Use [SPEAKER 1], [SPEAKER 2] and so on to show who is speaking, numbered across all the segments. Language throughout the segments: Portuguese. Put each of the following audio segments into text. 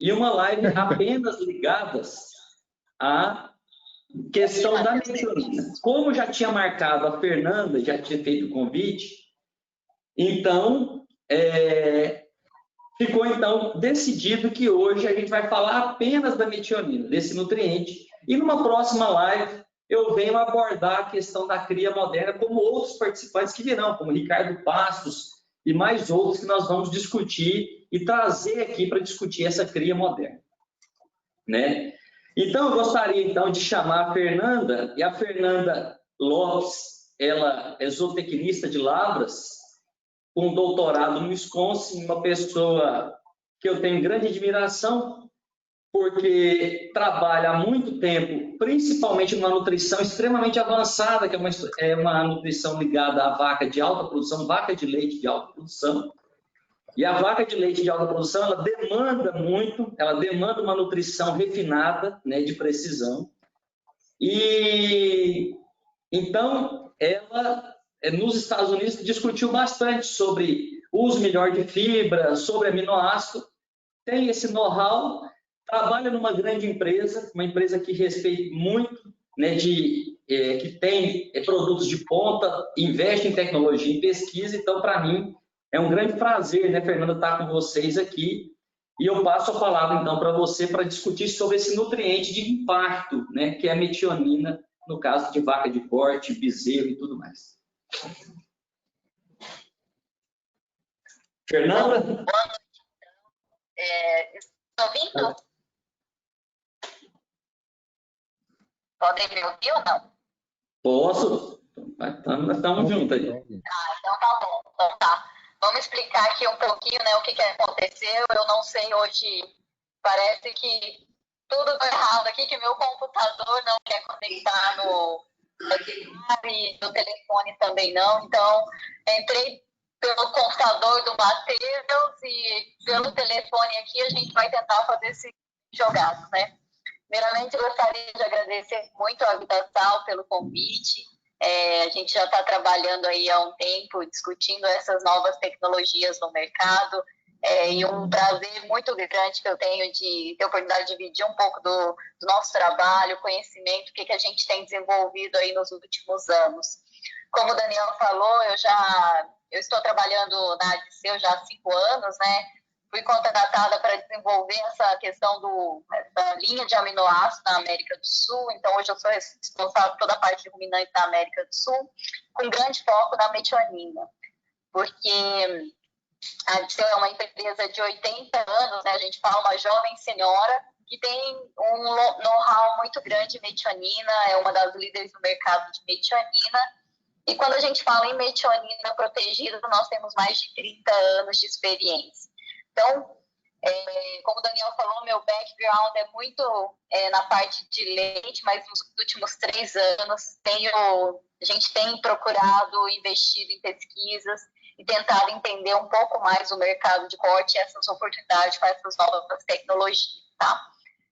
[SPEAKER 1] e uma live apenas ligadas à questão da metionina. Como já tinha marcado a Fernanda, já tinha feito o convite, então ficou então decidido que hoje a gente vai falar apenas da metionina, desse nutriente, e numa próxima live eu venho abordar a questão da cria moderna, como outros participantes que virão, como Ricardo Passos e mais outros que nós vamos discutir e trazer aqui para discutir essa cria moderna, né? Então, eu gostaria então de chamar a Fernanda, e a Fernanda Lopes, ela é zootecnista de lavras, com doutorado no Wisconsin, uma pessoa que eu tenho grande admiração, porque trabalha há muito tempo, principalmente numa nutrição extremamente avançada, que é uma nutrição ligada à vaca de alta produção, vaca de leite de alta produção. E a vaca de leite de alta produção, ela demanda muito, ela demanda uma nutrição refinada, né, de precisão. E então, ela, nos Estados Unidos, discutiu bastante sobre uso melhor de fibra, sobre aminoácido, tem esse know-how, trabalha numa grande empresa, uma empresa que respeita muito, né, que tem produtos de ponta, investe em tecnologia, em pesquisa. Então, para mim, é um grande prazer, né, Fernanda, estar com vocês aqui. E eu passo a palavra, então, para você, para discutir sobre esse nutriente de impacto, né, que é a metionina, no caso de vaca de corte, bezerro e tudo mais. Fernanda?
[SPEAKER 2] Boa noite. Estão ouvindo? Podem me ouvir ou não?
[SPEAKER 1] Posso. Estamos juntos aí.
[SPEAKER 2] Então tá bom. Então tá. Vamos explicar aqui um pouquinho, né, o que aconteceu. Eu não sei, hoje parece que tudo tá errado aqui, que meu computador não quer conectar no celular e no telefone também não. Então, entrei pelo computador do Matheus e pelo telefone aqui a gente vai tentar fazer esse jogado, né? Primeiramente, eu gostaria de agradecer muito a Vitasal pelo convite. A gente já está trabalhando aí há um tempo, discutindo essas novas tecnologias no mercado, e um prazer muito grande que eu tenho de ter a oportunidade de dividir um pouco do nosso trabalho, conhecimento, o que a gente tem desenvolvido aí nos últimos anos. Como o Daniel falou, eu estou trabalhando na ADCEU já há 5 anos, né? Fui contratada para desenvolver essa questão dessa linha de aminoácidos na América do Sul. Então, hoje eu sou responsável por toda a parte de ruminante da América do Sul, com grande foco na metionina. Porque a ADCEU é uma empresa de 80 anos, né? A gente fala uma jovem senhora que tem um know-how muito grande em metionina, é uma das líderes no mercado de metionina. E quando a gente fala em metionina protegida, nós temos mais de 30 anos de experiência. Então, como o Daniel falou, meu background é muito na parte de leite, mas nos últimos 3 anos a gente tem procurado, investido em pesquisas e tentado entender um pouco mais o mercado de corte e essas oportunidades com essas novas tecnologias, tá?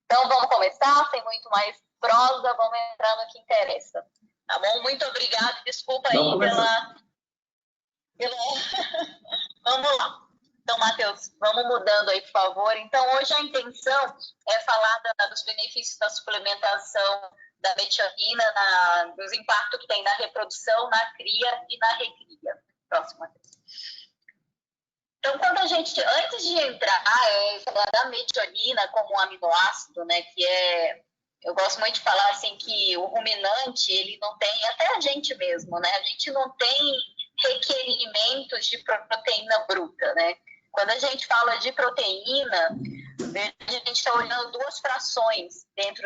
[SPEAKER 2] Então, vamos começar, sem muito mais prosa, vamos entrar no que interessa. Tá bom? Muito obrigada, desculpa aí pela... Vamos lá. Então, Matheus, vamos mudando aí, por favor. Então, hoje a intenção é falar dos benefícios da suplementação da metionina, dos impactos que tem na reprodução, na cria e na recria. Próximo, Matheus. Então, antes de entrar, falar da metionina como um aminoácido, né, eu gosto muito de falar assim que o ruminante, ele não tem, até a gente mesmo, né, a gente não tem requerimentos de proteína bruta, né. Quando a gente fala de proteína, a gente está olhando 2 frações dentro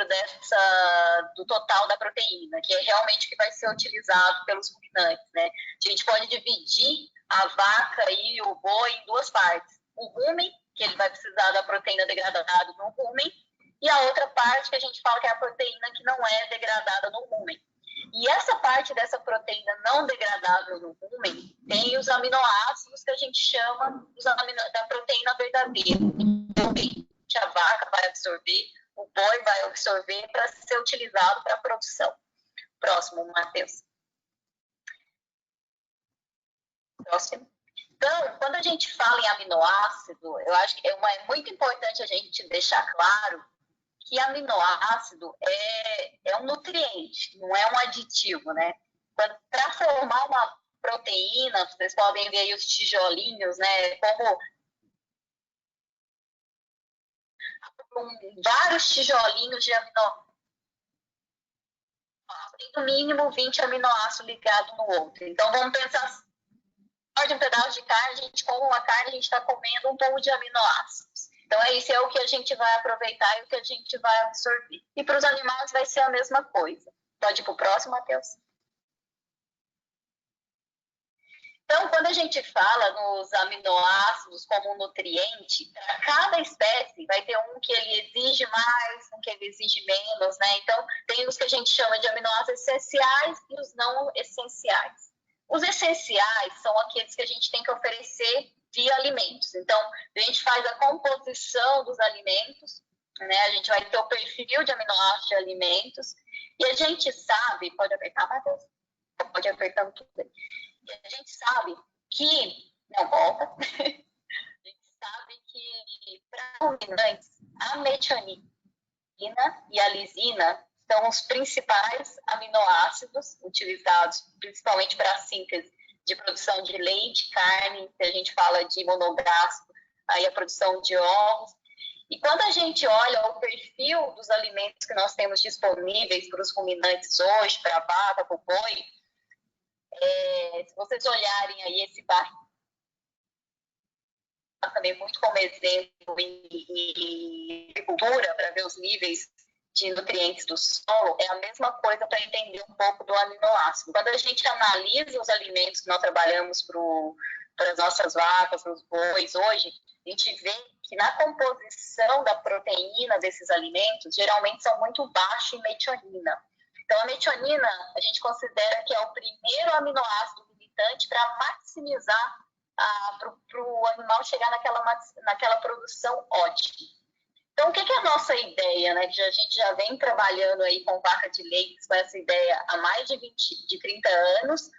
[SPEAKER 2] do total da proteína, que é realmente o que vai ser utilizado pelos ruminantes, né. A gente pode dividir a vaca e o boi em 2 partes. O rumen, que ele vai precisar da proteína degradada no rumen, e a outra parte que a gente fala que é a proteína que não é degradada no rumen. E essa parte dessa proteína não degradável no rumen tem os aminoácidos que a gente chama da proteína verdadeira. Que a vaca vai absorver, o boi vai absorver para ser utilizado para a produção. Próximo, Matheus. Próximo. Então, quando a gente fala em aminoácido, eu acho que é muito importante a gente deixar claro que aminoácido é um nutriente, não é um aditivo, né? Para formar uma proteína, vocês podem ver aí os tijolinhos, né? Vários tijolinhos de aminoácido. Tem no mínimo 20 aminoácidos ligados no outro. Então, vamos pensar, de um pedaço de carne, a gente come uma carne, a gente está comendo um pouco de aminoácidos. Então, isso é o que a gente vai aproveitar e o que a gente vai absorver. E para os animais vai ser a mesma coisa. Pode ir para o próximo, Matheus? Então, quando a gente fala nos aminoácidos como nutriente, para cada espécie vai ter um que ele exige mais, um que ele exige menos, né? Então, tem os que a gente chama de aminoácidos essenciais e os não essenciais. Os essenciais são aqueles que a gente tem que oferecer via alimentos. Então, a gente faz a composição dos alimentos, né? A gente vai ter o perfil de aminoácidos de alimentos, e a gente sabe, pode apertar, Matheus? Pode apertar tudo aí. A gente sabe que, não volta, a gente sabe que para ruminantes, a metionina e a lisina são os principais aminoácidos utilizados principalmente para a síntese de produção de leite, carne, que a gente fala de monogástrico, aí a produção de ovos. E quando a gente olha o perfil dos alimentos que nós temos disponíveis para os ruminantes hoje, para a vaca, para o boi, se vocês olharem aí esse barril, também muito como exemplo em agricultura, para ver os níveis de nutrientes do solo, é a mesma coisa para entender um pouco do aminoácido. Quando a gente analisa os alimentos que nós trabalhamos para as nossas vacas, para os bois hoje, a gente vê que na composição da proteína desses alimentos, geralmente são muito baixos em metionina. Então, a metionina, a gente considera que é o primeiro aminoácido limitante para maximizar, para o animal chegar naquela produção ótima. Então, o que é a nossa ideia, né? Que a gente já vem trabalhando aí com vaca de leite, com essa ideia há mais de 30 anos,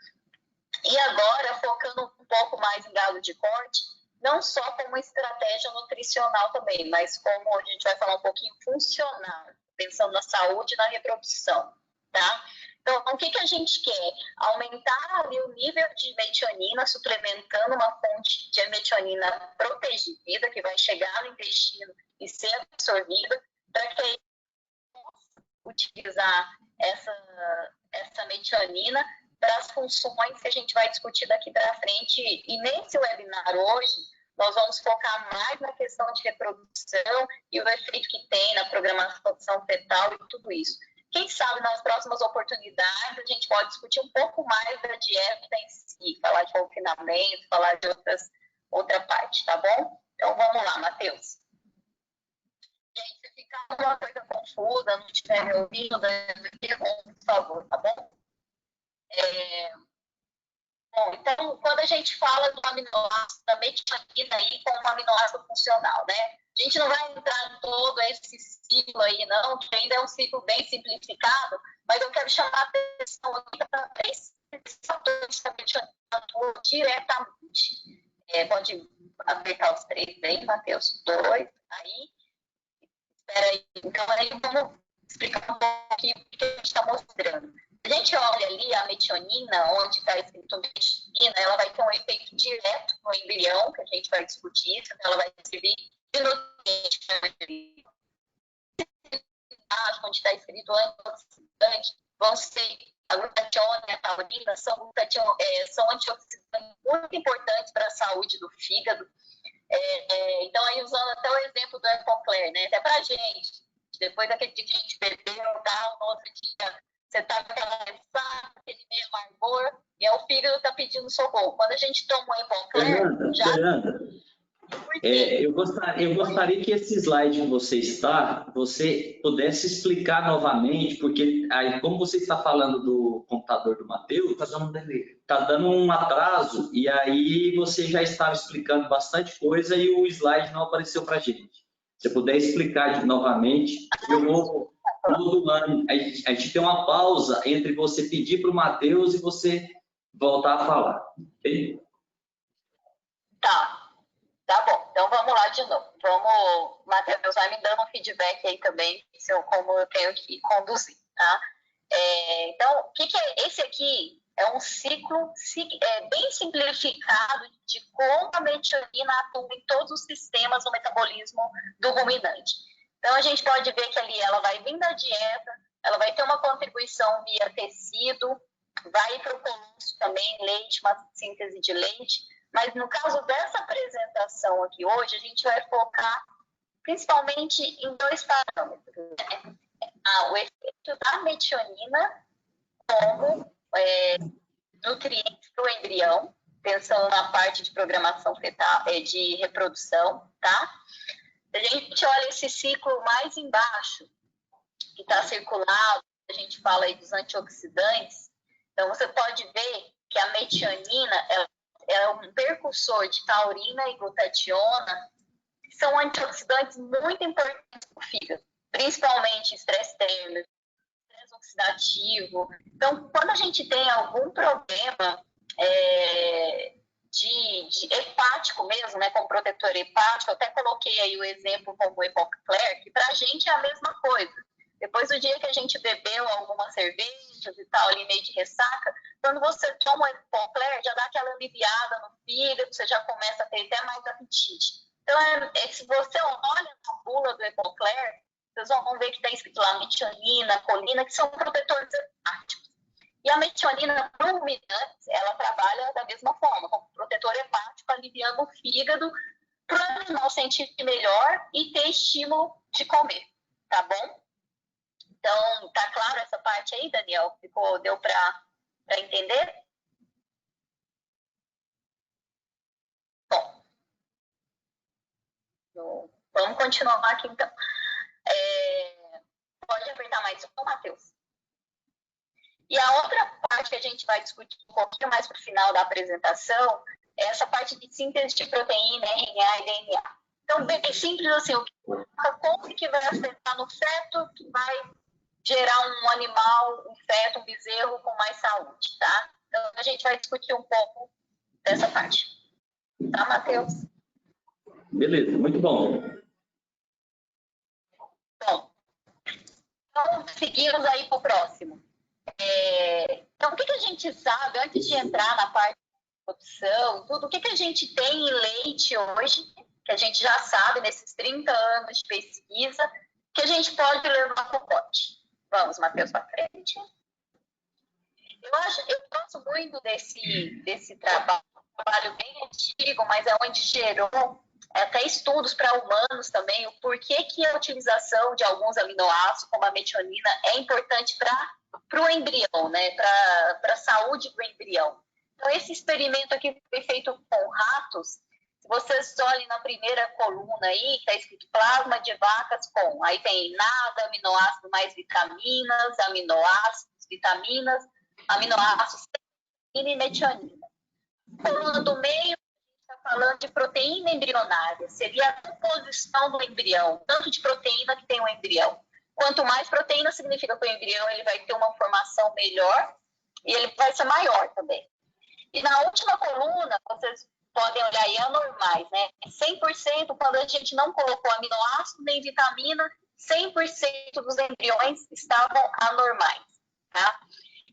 [SPEAKER 2] e agora focando um pouco mais em gado de corte, não só como estratégia nutricional também, mas como a gente vai falar um pouquinho funcional, pensando na saúde e na reprodução. Tá? Então, o que a gente quer? Aumentar ali o nível de metionina, suplementando uma fonte de metionina protegida, que vai chegar no intestino e ser absorvida, para que utilizar essa metionina para as funções que a gente vai discutir daqui para frente. E nesse webinar hoje, nós vamos focar mais na questão de reprodução e o efeito que tem na programação fetal e tudo isso. Quem sabe nas próximas oportunidades a gente pode discutir um pouco mais da dieta em si, falar de confinamento, falar de outra parte, tá bom? Então vamos lá, Matheus. Gente, se ficar alguma coisa confusa, não estiver me ouvindo, por favor, tá bom? Bom, então, quando a gente fala do aminoácido, da metionina aí como um aminoácido funcional, né? A gente não vai entrar em todo esse ciclo aí, não, que ainda é um ciclo bem simplificado, mas eu quero chamar a atenção aqui para três fatores que a metionina atua diretamente. Pode apertar os três aí, Matheus, 2, aí. Espera aí, então aí vamos explicar um pouquinho o que a gente está mostrando. A gente olha ali a metionina, onde está escrito metionina, ela vai ter um efeito direto no embrião, que a gente vai discutir isso, ela vai servir de nutriente, onde está escrito antioxidante, vão ser a glutationa e a taurina, são antioxidantes muito importantes para a saúde do fígado. Então, aí usando até o exemplo do Epocler, né? Até para a gente, depois daquele dia que a gente bebeu, tal, no outro dia você tá com aquela ressaca, aquele meio amargor, e o fígado está pedindo socorro. Quando a gente toma o Epocler,
[SPEAKER 1] Fernanda, eu gostaria que esse slide que você pudesse explicar novamente, porque aí, como você está falando do computador do Matheus, está dando um atraso, e aí você já estava explicando bastante coisa e o slide não apareceu para a gente. Se você puder explicar novamente, eu vou modulando. A gente tem uma pausa entre você pedir para o Matheus e você voltar a falar. Okay?
[SPEAKER 2] Tá bom. Então vamos lá de novo. Vamos, Matheus, vai me dando um feedback aí também, como eu tenho que conduzir, tá? Então, o que é esse aqui? É um ciclo bem simplificado de como a metionina atua em todos os sistemas do metabolismo do ruminante. Então, a gente pode ver que ali ela vai vir da dieta, ela vai ter uma contribuição via tecido, vai para o colostro também, leite, uma síntese de leite. Mas no caso dessa apresentação aqui hoje, a gente vai focar principalmente em 2 parâmetros, né? O efeito da metionina como nutriente para o embrião, pensando na parte de programação fetal, de reprodução, tá? A gente olha esse ciclo mais embaixo, que está circulado, a gente fala aí dos antioxidantes, então você pode ver que a metionina é um precursor de taurina e glutationa, que são antioxidantes muito importantes para o fígado, principalmente estresse térmico, estresse oxidativo. Então, quando a gente tem algum problema de hepático mesmo, né, com protetor hepático, eu até coloquei aí o exemplo como o Epocler, que para a gente é a mesma coisa. Depois do dia que a gente bebeu algumas cervejas e tal, ali meio de ressaca, quando você toma o Epocler, já dá aquela aliviada no fígado, você já começa a ter até mais apetite. Então, se você olha na bula do Epocler, vocês vão ver que está escrito lá metionina, colina, que são protetores hepáticos. E a metionina para ruminantes, ela trabalha da mesma forma, como protetor hepático, aliviando o fígado para o animal sentir melhor e ter estímulo de comer, tá bom? Então, tá claro essa parte aí, Daniel? Deu para entender? Bom, vamos continuar aqui, então. Pode apertar mais um, Matheus. E a outra parte que a gente vai discutir um pouquinho mais para o final da apresentação é essa parte de síntese de proteína, RNA e DNA. Então, bem simples assim, como que vai afetar no feto que vai gerar um animal, um feto, um bezerro com mais saúde, tá? Então, a gente vai discutir um pouco dessa parte. Tá, Matheus?
[SPEAKER 1] Beleza, muito bom.
[SPEAKER 2] Bom, então, seguimos aí para o próximo. Então, o que a gente sabe, antes de entrar na parte de produção, tudo, o que a gente tem em leite hoje, que a gente já sabe nesses 30 anos de pesquisa, que a gente pode levar para o pote? Vamos, Matheus, para frente. Eu gosto muito desse trabalho bem antigo, mas é onde gerou até estudos para humanos também, o porquê que a utilização de alguns aminoácidos, como a metionina, é importante para o embrião, né? Para a saúde do embrião. Então, esse experimento aqui foi feito com ratos. Se vocês olhem na primeira coluna aí, está escrito plasma de vacas com. Aí tem nada, aminoácido mais vitaminas, aminoácidos, vitaminas, aminoácidos e metionina. Coluna do meio, está falando de proteína embrionária. Seria a composição do embrião, tanto de proteína que tem o embrião. Quanto mais proteína, significa que o embrião ele vai ter uma formação melhor e ele vai ser maior também. E na última coluna, vocês podem olhar aí anormais, né? 100% quando a gente não colocou aminoácido nem vitamina, 100% dos embriões estavam anormais, tá?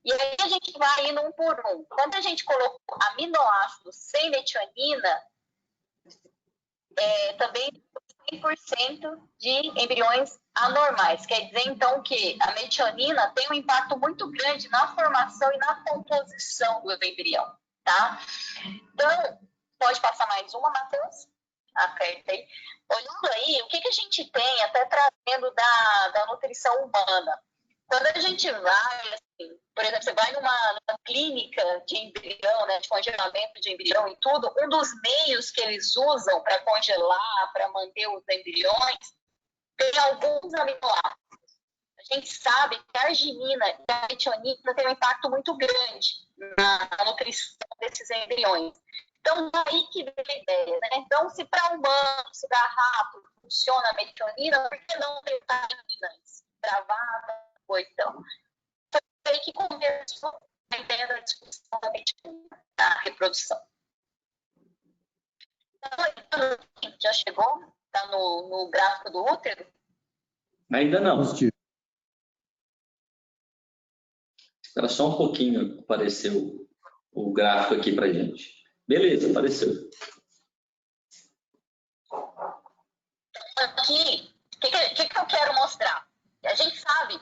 [SPEAKER 2] E aí a gente vai indo um por um. Quando a gente colocou aminoácidos sem metionina, também 100% de embriões anormais. Quer dizer, então, que a metionina tem um impacto muito grande na formação e na composição do embrião, tá? Então, pode passar mais uma, Matheus? Aperta aí. Olhando aí, o que a gente tem, até trazendo da nutrição humana? Quando a gente vai, assim, por exemplo, você vai numa clínica de embrião, né, de congelamento de embrião e tudo, um dos meios que eles usam para congelar, para manter os embriões, tem alguns aminoácidos. A gente sabe que a arginina e a metionina têm um impacto muito grande na nutrição desses embriões. Então, daí que vem a ideia, né? Então, se para humanos, se para rato funciona a metionina, por que não tentar argininas? Travada, ou então. Foi aí que começou a ideia da discussão da metionina, da reprodução. Já chegou? Está no gráfico do útero?
[SPEAKER 1] Ainda não.
[SPEAKER 3] Positivo.
[SPEAKER 1] Espera só um pouquinho aparecer o gráfico aqui para gente. Beleza, apareceu.
[SPEAKER 2] Aqui, o que eu quero mostrar? A gente sabe,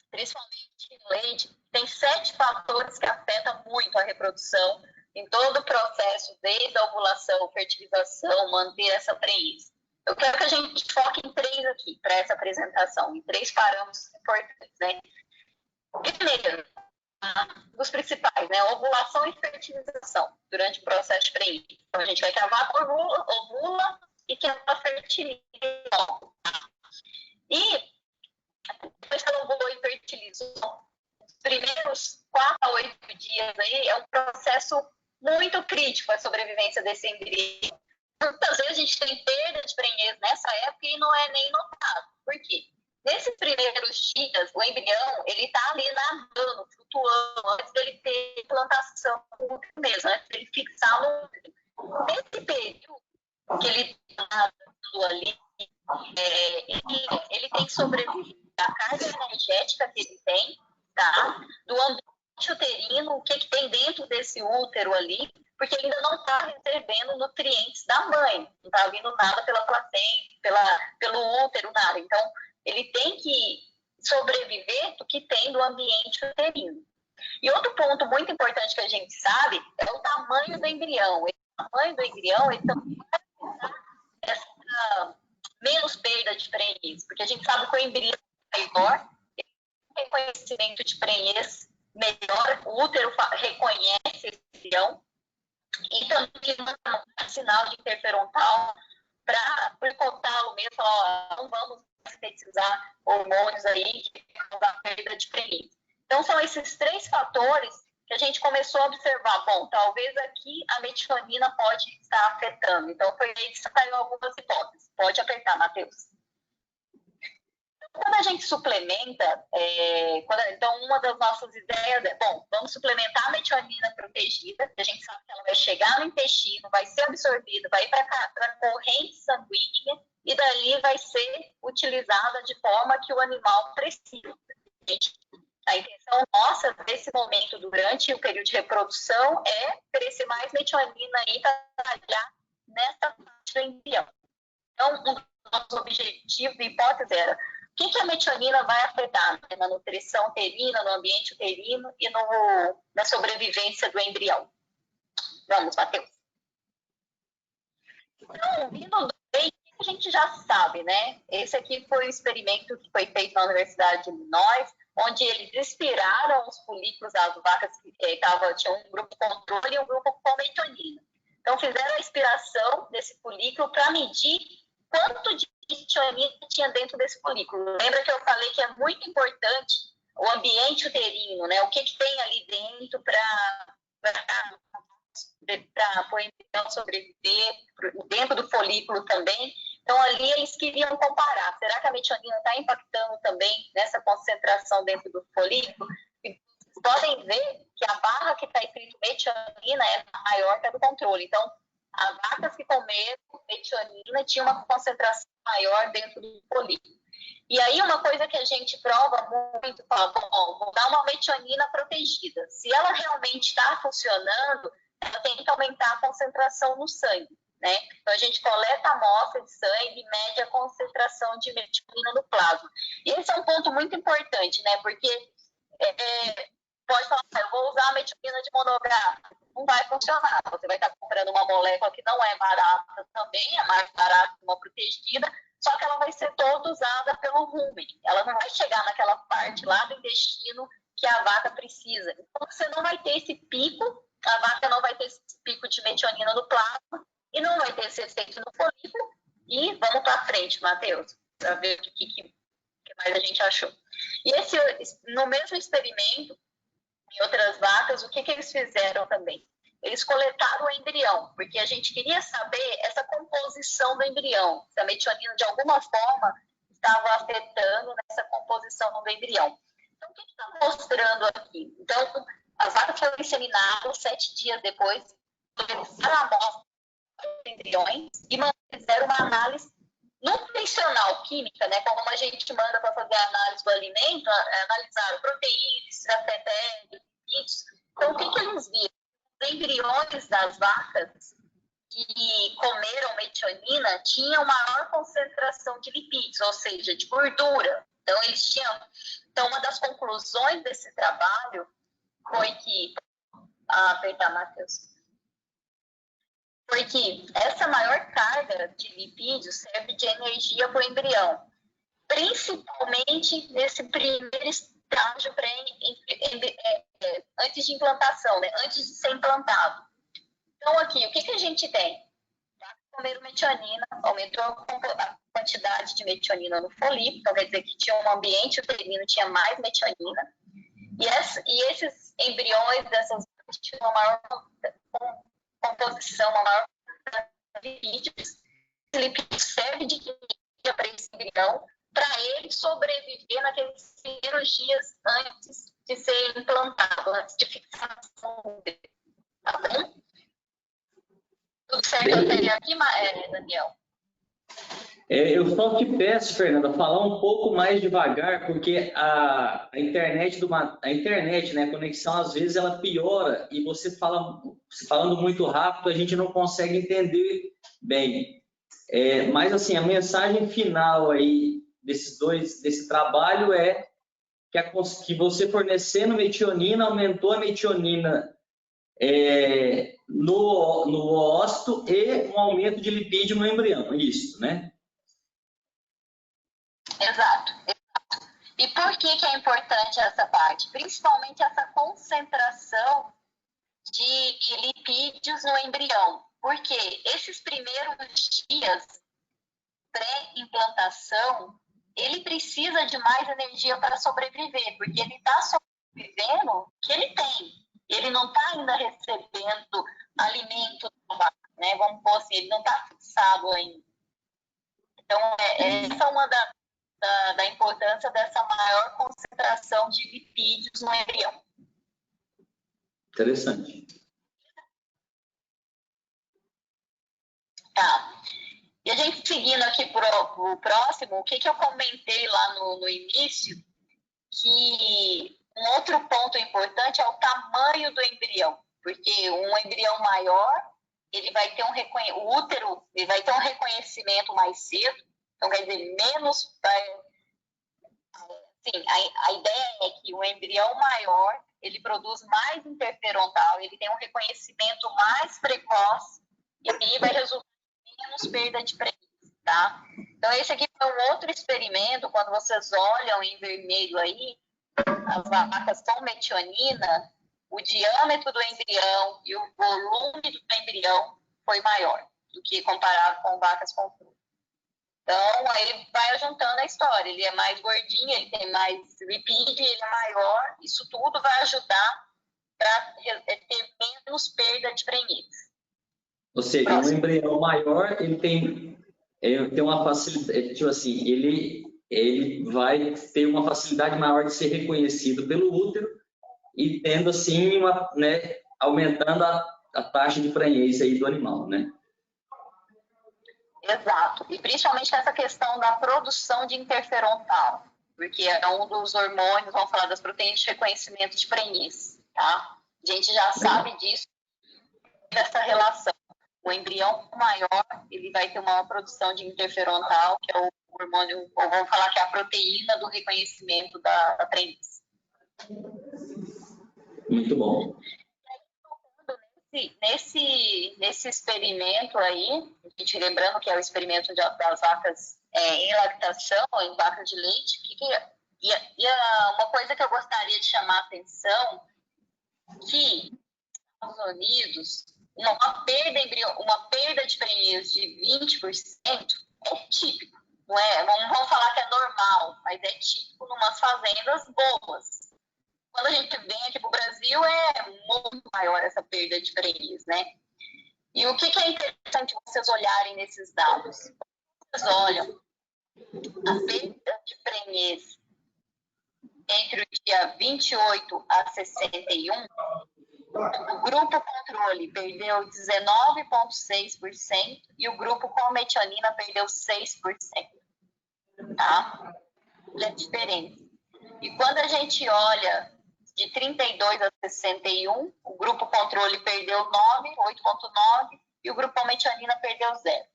[SPEAKER 2] principalmente no leite, tem 7 fatores que afetam muito a reprodução em todo o processo, desde a ovulação, fertilização, manter essa prenhez. Eu quero que a gente foque em 3 aqui, para essa apresentação, em 3 parâmetros importantes, né? Primeiro, dos principais, né? Ovulação e fertilização durante o processo de prenhez. Então, a gente vai que a vaca ovula e que ela fertiliza. E depois que ela ovulou e fertilizou, os primeiros 4 a 8 dias aí é um processo muito crítico para a sobrevivência desse embrião. Muitas vezes a gente tem perda de prenhez nessa época e não é nem notado. Por quê? Nesses primeiros dias, o embrião, ele está ali nadando, flutuando, antes dele ter implantação no útero mesmo, antes dele fixar no útero. Nesse período que ele está nadando ali, ele tem que sobreviver à carga energética que ele tem, tá? Do ambiente uterino, o que tem dentro desse útero ali, porque ele ainda não está recebendo nutrientes da mãe, não está vindo nada pela placenta, pelo útero, nada. Então, ele tem que sobreviver do que tem do ambiente uterino. E outro ponto muito importante que a gente sabe é o tamanho do embrião. O tamanho do embrião, ele também vai afetar essa menos perda de prenhez, porque a gente sabe que o embrião é maior, ele tem reconhecimento de prenhez melhor, o útero reconhece esse embrião, e também manda um sinal de interferontal para picotá-lo mesmo, falar, não vamos sintetizar hormônios aí que causam a perda de prenhez. Então, são esses 3 fatores que a gente começou a observar. Bom, talvez aqui a metionina pode estar afetando. Então, foi aí que saiu algumas hipóteses. Pode apertar, Matheus. Quando a gente suplementa, então uma das nossas ideias é, bom, vamos suplementar a metionina protegida, que a gente sabe que ela vai chegar no intestino, vai ser absorvida, vai ir para a corrente sanguínea e dali vai ser utilizada de forma que o animal precisa. A intenção nossa, nesse momento, durante o período de reprodução, é oferecer mais metionina aí para trabalhar nessa parte do embrião. Então, um dos nossos objetivos e hipóteses era o que a metionina vai afetar na nutrição uterina, no ambiente uterino e na sobrevivência do embrião. Vamos, Matheus. Então, vindo do leite, a gente já sabe, né? Esse aqui foi um experimento que foi feito na Universidade de Illinois, onde eles inspiraram os folículos das vacas que tinham um grupo controle e um grupo com metionina. Então, fizeram a inspiração desse folículo para medir quanto de metionina tinha dentro desse folículo. Lembra que eu falei que é muito importante o ambiente uterino, né? O que tem ali dentro para o embrião sobreviver, dentro do folículo também. Então, ali eles queriam comparar. Será que a metionina está impactando também nessa concentração dentro do folículo? E vocês podem ver que a barra que está escrito metionina é maior que a do controle. Então, as vacas que comeram metionina tinham uma concentração maior dentro do folículo. E aí, uma coisa que a gente prova muito, fala, bom, vou dar uma metionina protegida. Se ela realmente está funcionando, ela tem que aumentar a concentração no sangue, né? Então, a gente coleta a amostra de sangue e mede a concentração de metionina no plasma. E esse é um ponto muito importante, né? Porque pode falar, eu vou usar a metionina de monográfico. Não vai funcionar. Você vai estar comprando uma molécula que não é barata também, é mais barata que uma protegida, só que ela vai ser toda usada pelo rumen. Ela não vai chegar naquela parte lá do intestino que a vaca precisa. Então, você não vai ter esse pico, a vaca não vai ter esse pico de metionina no plasma e não vai ter esse efeito no folículo. E vamos para frente, Matheus, para ver o que mais a gente achou. E no mesmo experimento, em outras vacas, o que eles fizeram também? Eles coletaram o embrião, porque a gente queria saber essa composição do embrião, se a metionina, de alguma forma, estava afetando nessa composição do embrião. Então, o que está mostrando aqui? Então, as vacas foram inseminadas 7 dias depois, levaram a amostra do embrião embriões e fizeram uma análise nutricional, química, né? Como a gente manda para fazer a análise do alimento, analisaram proteínas, estratégias, lipídios. Então, o que eles viram? Os embriões das vacas que comeram metionina tinham maior concentração de lipídios, ou seja, de gordura. Então, eles tinham... Então, uma das conclusões desse trabalho foi que... apertar, Matheus. Foi que essa maior carga de lipídios serve de energia para o embrião, principalmente nesse primeiro estágio antes de implantação, né? Antes de ser implantado. Então, aqui, o que a gente tem? Comeram metionina, aumentou a quantidade de metionina no folículo, então quer dizer que tinha um ambiente uterino, tinha mais metionina, e esses embriões dessas tinham uma maior composição, uma maior de lipídios. Esse lipídio serve de energia para esse embrião, para ele sobreviver naqueles primeiros dias antes de ser implantado, antes de fixação dele. Tá bom? Tudo certo até aqui, Daniel?
[SPEAKER 1] Eu só te peço, Fernanda, falar um pouco mais devagar, porque a internet, né, a conexão, às vezes ela piora e você falando muito rápido, a gente não consegue entender bem. Mas, assim, a mensagem final aí desse trabalho é que você fornecendo metionina, aumentou a metionina no ócito e um aumento de lipídio no embrião, isso, né?
[SPEAKER 2] Exato. E por que é importante essa parte? Principalmente essa concentração de lipídios no embrião. Porque esses primeiros dias pré-implantação, ele precisa de mais energia para sobreviver, porque ele está sobrevivendo o que ele tem. Ele não está ainda recebendo alimento, né? Vamos pôr assim, ele não está fixado ainda. Então, essa é uma da importância dessa maior concentração de lipídios no embrião.
[SPEAKER 1] Interessante.
[SPEAKER 2] Tá. E a gente seguindo aqui para o próximo, o que eu comentei lá no início, que um outro ponto importante é o tamanho do embrião, porque um embrião maior, ele vai ter o útero, ele vai ter um reconhecimento mais cedo, então quer dizer, menos... Sim, a ideia é que o embrião maior, ele produz mais interferontal, ele tem um reconhecimento mais precoce, e aí vai resultar em menos perda de preñez, tá? Então, esse aqui foi um outro experimento, quando vocês olham em vermelho aí, as vacas com metionina, o diâmetro do embrião e o volume do embrião foi maior do que comparado com vacas com fruto. Então, aí vai juntando a história. Ele é mais gordinho, ele tem mais lipídio, ele é maior. Isso tudo vai ajudar para ter menos perda de preñez.
[SPEAKER 1] Ou seja, um embrião maior, ele tem uma facilidade, tipo assim, ele vai ter uma facilidade maior de ser reconhecido pelo útero e tendo assim, né, aumentando a taxa de preñez aí do animal, né?
[SPEAKER 2] Exato. E principalmente essa questão da produção de interferontal, porque é um dos hormônios, vamos falar das proteínas de reconhecimento de preñez, tá? A gente já sabe disso, dessa relação. O embrião maior, ele vai ter uma produção de interferontal, que é o hormônio, ou vamos falar que é a proteína do reconhecimento da preñez.
[SPEAKER 1] Muito bom.
[SPEAKER 2] Nesse experimento aí, a gente lembrando que é o experimento das vacas em lactação, em vacas de leite, uma coisa que eu gostaria de chamar a atenção, que nos Estados Unidos, uma perda de preñez de 20% é típico, não é? Vamos falar que é normal, mas é típico em umas fazendas boas. Quando a gente vem aqui para o Brasil, é muito maior essa perda de preñez, né? E o que é interessante vocês olharem nesses dados? Vocês olham a perda de preñez entre o dia 28 a 61, O grupo controle perdeu 19,6% e o grupo com metionina perdeu 6%. Tá? Olha a diferença. E quando a gente olha de 32 a 61, o grupo controle perdeu 8,9 e o grupo com metionina perdeu 0.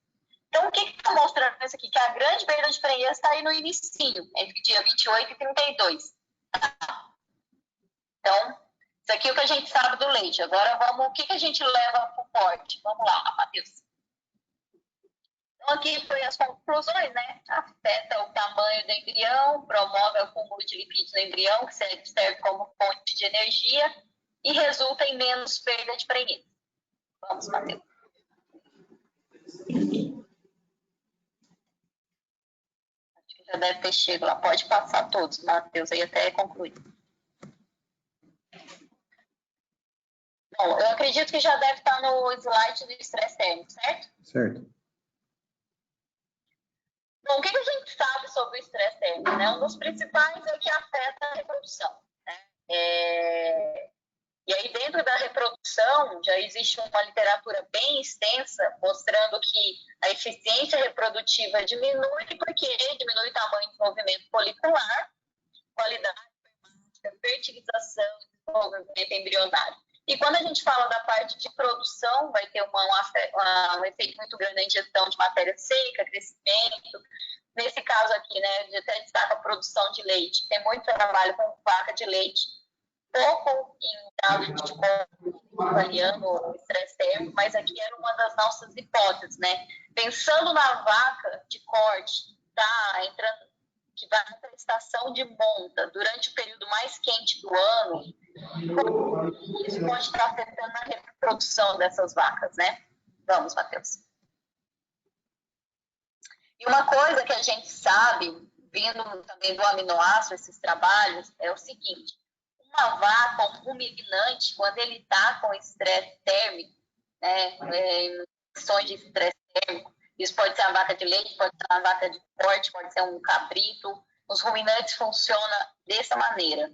[SPEAKER 2] Então, o que está mostrando isso aqui? Que a grande perda de preeneza está aí no inicinho, entre dia 28 e 32. Tá? Então, isso aqui é o que a gente sabe do leite. Agora, o que a gente leva para o corte? Vamos lá, Matheus. Então, aqui foi as conclusões, né? Afeta o tamanho do embrião, promove o acúmulo de lipídios no embrião, que serve como fonte de energia, e resulta em menos perda de preeneza. Vamos, Matheus. Acho que já deve ter chegado lá. Pode passar todos, Matheus, aí até concluir. Bom, eu acredito que já deve estar no slide do estresse térmico, certo?
[SPEAKER 3] Certo.
[SPEAKER 2] Bom, o que a gente sabe sobre o estresse térmico? Né? Um dos principais é que afeta a reprodução. Né? E aí, dentro da reprodução, já existe uma literatura bem extensa mostrando que a eficiência reprodutiva diminui porque diminui o tamanho de desenvolvimento folicular, qualidade espermática, fertilização e desenvolvimento embrionário. E quando a gente fala da parte de produção, vai ter um efeito muito grande na ingestão de matéria seca, crescimento. Nesse caso aqui, né, a gente até destaca a produção de leite. Tem muito trabalho com vaca de leite, pouco em dados de corte, avaliando o estresse térmico, mas aqui era uma das nossas hipóteses, né? Pensando na vaca de corte, tá entrando, que vai para a estação de monta durante o período mais quente do ano, isso pode estar afetando a reprodução dessas vacas, né? Vamos, Matheus. E uma coisa que a gente sabe, vindo também do aminoácido, esses trabalhos, é o seguinte: uma vaca, um ruminante, quando ele está com estresse térmico, né, em condições de estresse térmico, isso pode ser uma vaca de leite, pode ser uma vaca de corte, pode ser um cabrito. Os ruminantes funcionam dessa maneira.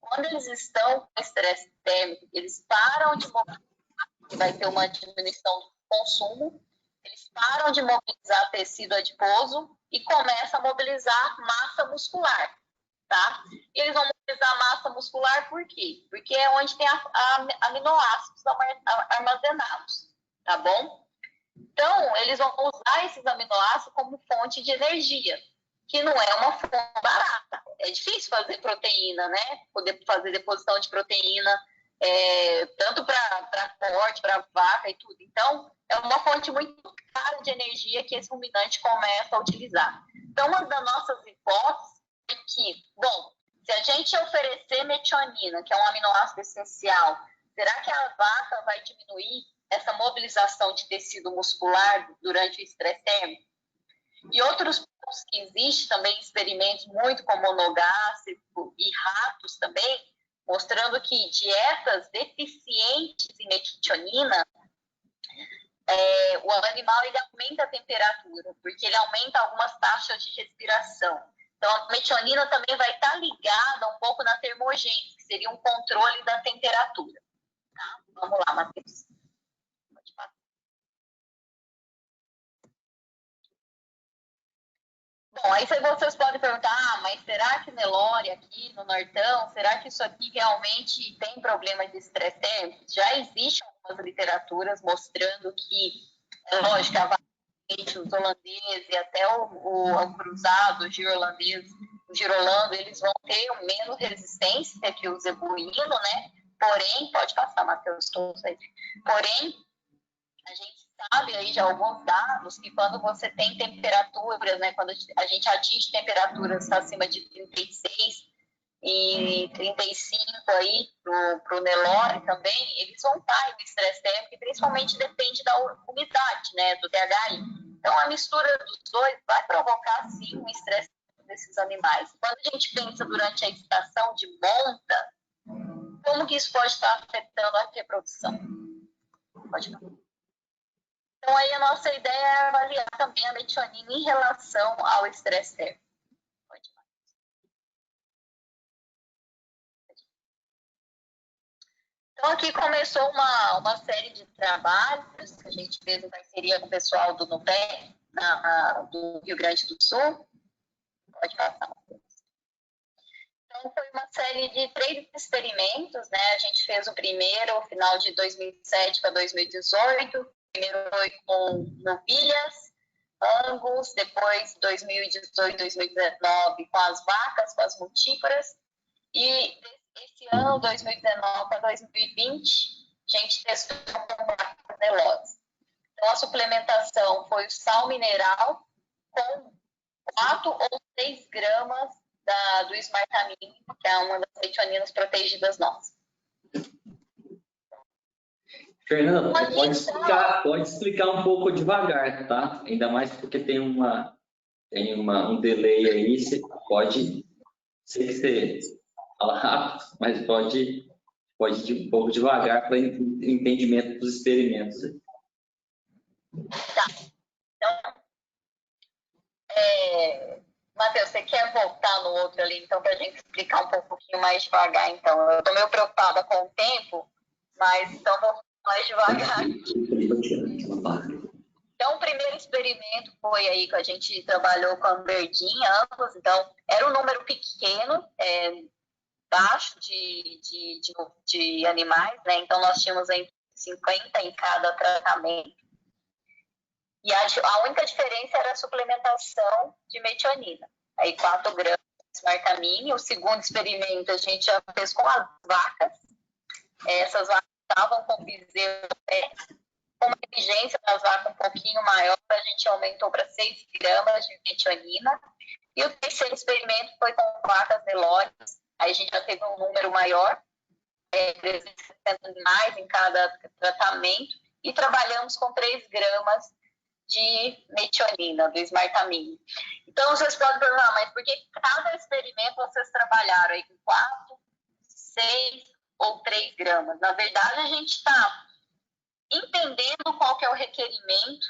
[SPEAKER 2] Quando eles estão com estresse térmico, eles param de mobilizar, vai ter uma diminuição do consumo, eles param de mobilizar tecido adiposo e começam a mobilizar massa muscular, tá? E eles vão mobilizar massa muscular por quê? Porque é onde tem aminoácidos armazenados, tá bom? Então, eles vão usar esses aminoácidos como fonte de energia, que não é uma fonte barata. É difícil fazer proteína, né? Poder fazer deposição de proteína, tanto para corte, para vaca e tudo. Então, é uma fonte muito cara de energia que esse ruminante começa a utilizar. Então, uma das nossas hipóteses é que, bom, se a gente oferecer metionina, que é um aminoácido essencial, será que a vaca vai diminuir essa mobilização de tecido muscular durante o estresse térmico? E outros pontos que existem também, experimentos muito com monogástrico e ratos também, mostrando que dietas deficientes em metionina, o animal ele aumenta a temperatura, porque ele aumenta algumas taxas de respiração. Então, a metionina também vai estar ligada um pouco na termogênese, que seria um controle da temperatura. Tá? Vamos lá, Matheus. Pode passar. Bom, aí vocês podem perguntar, mas será que Nelore aqui no Nortão, será que isso aqui realmente tem problema de estresse térmico? Já existem algumas literaturas mostrando que, é lógico, os holandeses e até o cruzado, o girolando, eles vão ter menos resistência que o zebuíno, né? Porém, pode passar, Matheus, todos aí. Porém, a gente sabe aí de alguns dados que quando você tem temperaturas, né, quando a gente atinge temperaturas acima de 36 e 35 aí para o Nelore também, eles vão estar em estresse térmico, e principalmente depende da umidade, né, do DHI. Então, a mistura dos dois vai provocar, sim, um estresse desses animais. Quando a gente pensa durante a estação de monta, como que isso pode estar afetando a reprodução? Pode falar. Então, aí a nossa ideia é avaliar também a metionina em relação ao estresse térmico. Pode falar. Então, aqui começou uma série de trabalhos que a gente fez em parceria com o pessoal do NUPEC, do Rio Grande do Sul. Pode passar. Então, foi uma série de 3 experimentos, né? A gente fez o primeiro no final de 2007 para 2018. O primeiro foi com novilhas, Angus, depois 2018, 2019 com as vacas, com as multíparas. E esse ano, 2019 para 2020, a gente testou com vacas Nelores. Então, a suplementação foi o sal mineral com 4 ou 6 gramas do Smartamine, que é uma das metioninas protegidas nossas.
[SPEAKER 1] Fernanda, pode explicar um pouco devagar, tá? Ainda mais porque tem um delay aí, você pode, sei que você fala rápido, mas pode ir um pouco devagar para entendimento dos experimentos.
[SPEAKER 2] Tá. Então, Matheus, você quer voltar no outro ali, então, para a gente explicar um pouquinho mais devagar, então? Eu estou meio preocupada com o tempo, mas então vou mais devagar. Então, o primeiro experimento foi aí que a gente trabalhou com a verdinha, ambos, então, era um número pequeno, baixo de animais, né? Então, nós tínhamos aí 50 em cada tratamento. E a única diferença era a suplementação de metionina. Aí 4 gramas de Smartamine. O segundo experimento a gente já fez com as vacas. Essas vacas estavam com bezerro, com uma exigência das vacas um pouquinho maior, a gente aumentou para 6 gramas de metionina. E o terceiro experimento foi com vacas Nelores. Aí a gente já teve um número maior, 360 animais em cada tratamento. E trabalhamos com 3 gramas de metionina, do Smartamine. Então, vocês podem perguntar, mas por que cada experimento vocês trabalharam aí com 4, 6 ou 3 gramas? Na verdade, a gente está entendendo qual que é o requerimento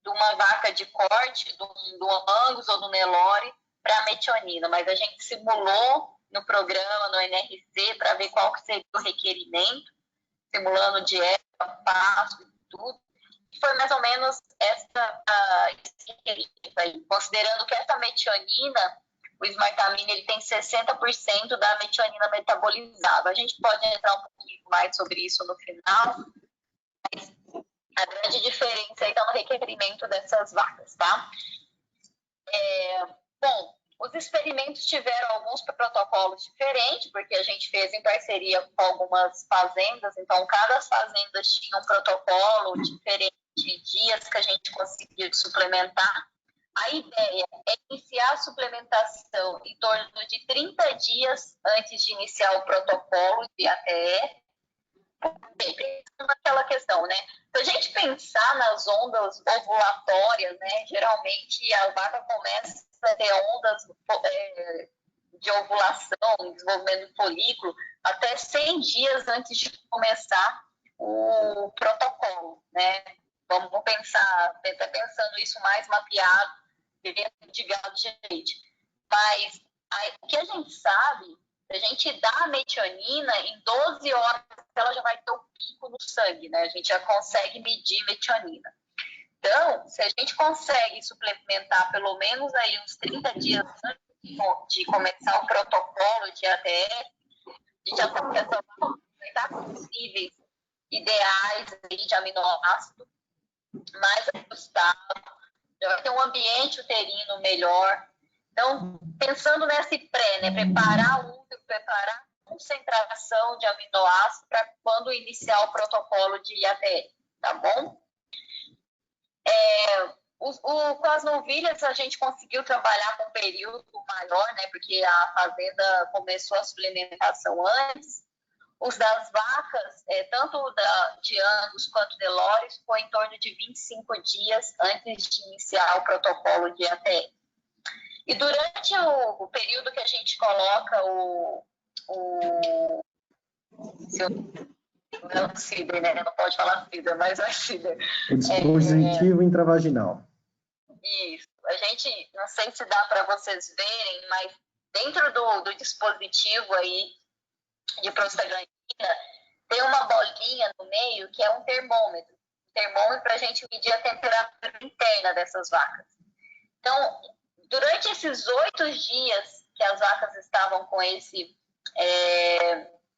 [SPEAKER 2] de uma vaca de corte, do Angus ou do Nelore para a metionina, mas a gente simulou no programa, no NRC, para ver qual que seria o requerimento, simulando dieta, passo e tudo. Foi mais ou menos esse requerimento aí, considerando que essa metionina, o Smartamine, ele tem 60% da metionina metabolizada. A gente pode entrar um pouquinho mais sobre isso no final, mas a grande diferença aí está no requerimento dessas vacas, tá? Bom, os experimentos tiveram alguns protocolos diferentes, porque a gente fez em parceria com algumas fazendas, então cada fazenda tinha um protocolo diferente de dias que a gente conseguia suplementar. A ideia é iniciar a suplementação em torno de 30 dias antes de iniciar o protocolo de ATE. Pensando naquela questão, né? Se a gente pensar nas ondas ovulatórias, né? Geralmente a vaca começa a ter ondas de ovulação, desenvolvimento do folículo, até 100 dias antes de começar o protocolo, né? Vamos pensar, até pensando isso mais mapeado, dentro de gado de leite. Mas o que a gente sabe, a gente dá a metionina, em 12 horas ela já vai ter um pico no sangue, né? A gente já consegue medir metionina. Então, se a gente consegue suplementar pelo menos aí uns 30 dias antes de começar o protocolo de ATF, a gente já começa a aproveitar possíveis ideais de aminoácido mais ajustado, já vai ter um ambiente uterino melhor. Então, pensando nesse pré, né, preparar preparar a concentração de aminoácidos para quando iniciar o protocolo de IATF, tá bom? Com as novilhas a gente conseguiu trabalhar com um período maior, né, porque a fazenda começou a suplementação antes. Os das vacas, tanto de Angus quanto de Nelores, foi em torno de 25 dias antes de iniciar o protocolo de ATF. E durante o período que a gente coloca não é o CIDR, né? Não pode falar CIDR, mas é CIDR.
[SPEAKER 3] O dispositivo intravaginal.
[SPEAKER 2] Isso. A gente, não sei se dá para vocês verem, mas dentro do dispositivo aí de prostaglandina, tem uma bolinha no meio que é um termômetro. Termômetro para a gente medir a temperatura interna dessas vacas. Então, durante esses 8 dias que as vacas estavam com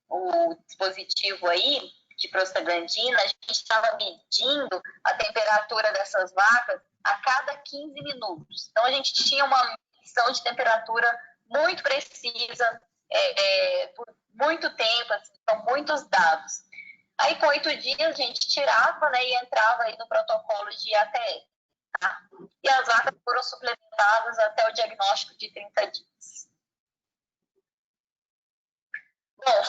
[SPEAKER 2] o dispositivo aí de prostaglandina, a gente estava medindo a temperatura dessas vacas a cada 15 minutos. Então, a gente tinha uma medição de temperatura muito precisa, por muito tempo, assim, são muitos dados. Aí, com 8 dias, a gente tirava, né, e entrava aí no protocolo de ATL. Tá? E as vacas foram suplementadas até o diagnóstico de 30 dias. Bom,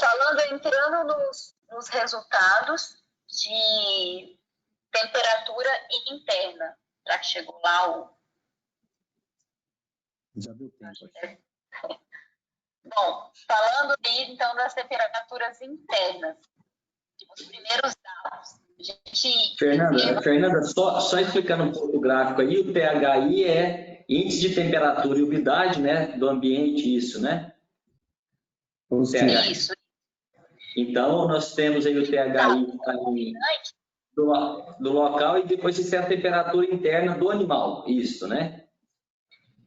[SPEAKER 2] entrando nos resultados de temperatura interna, já que chegou lá o...
[SPEAKER 3] Já deu tempo.
[SPEAKER 2] Bom, falando aí, então, das temperaturas internas, os primeiros dados.
[SPEAKER 1] Fernanda, só explicando um pouco o gráfico aí, o THI é índice de temperatura e umidade, né, do ambiente, isso, né?
[SPEAKER 2] Isso.
[SPEAKER 1] Então, nós temos aí o THI do local e depois isso é a temperatura interna do animal, isso, né?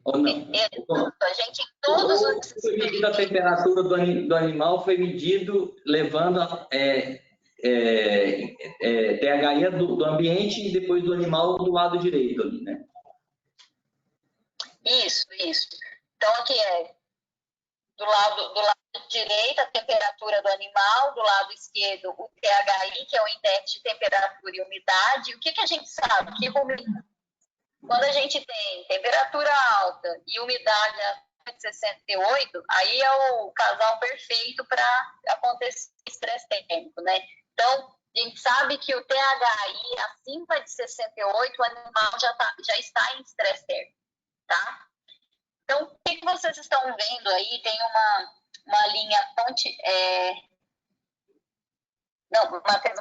[SPEAKER 1] Ou não?
[SPEAKER 2] A gente, em todos os experimentos...
[SPEAKER 1] A temperatura do animal foi medido levando THI do ambiente e depois do animal do lado direito ali, né?
[SPEAKER 2] Isso. Então, aqui do lado direito a temperatura do animal, do lado esquerdo o THI, que é o índice de temperatura e umidade. O que a gente sabe? Que quando a gente tem temperatura alta e umidade acima de 68, aí é o casal perfeito para acontecer estresse térmico, né? Então, a gente sabe que o THI acima de 68, o animal já está em estresse térmico, tá? Então, o que vocês estão vendo aí? Tem uma linha ponte... Não, Matheus,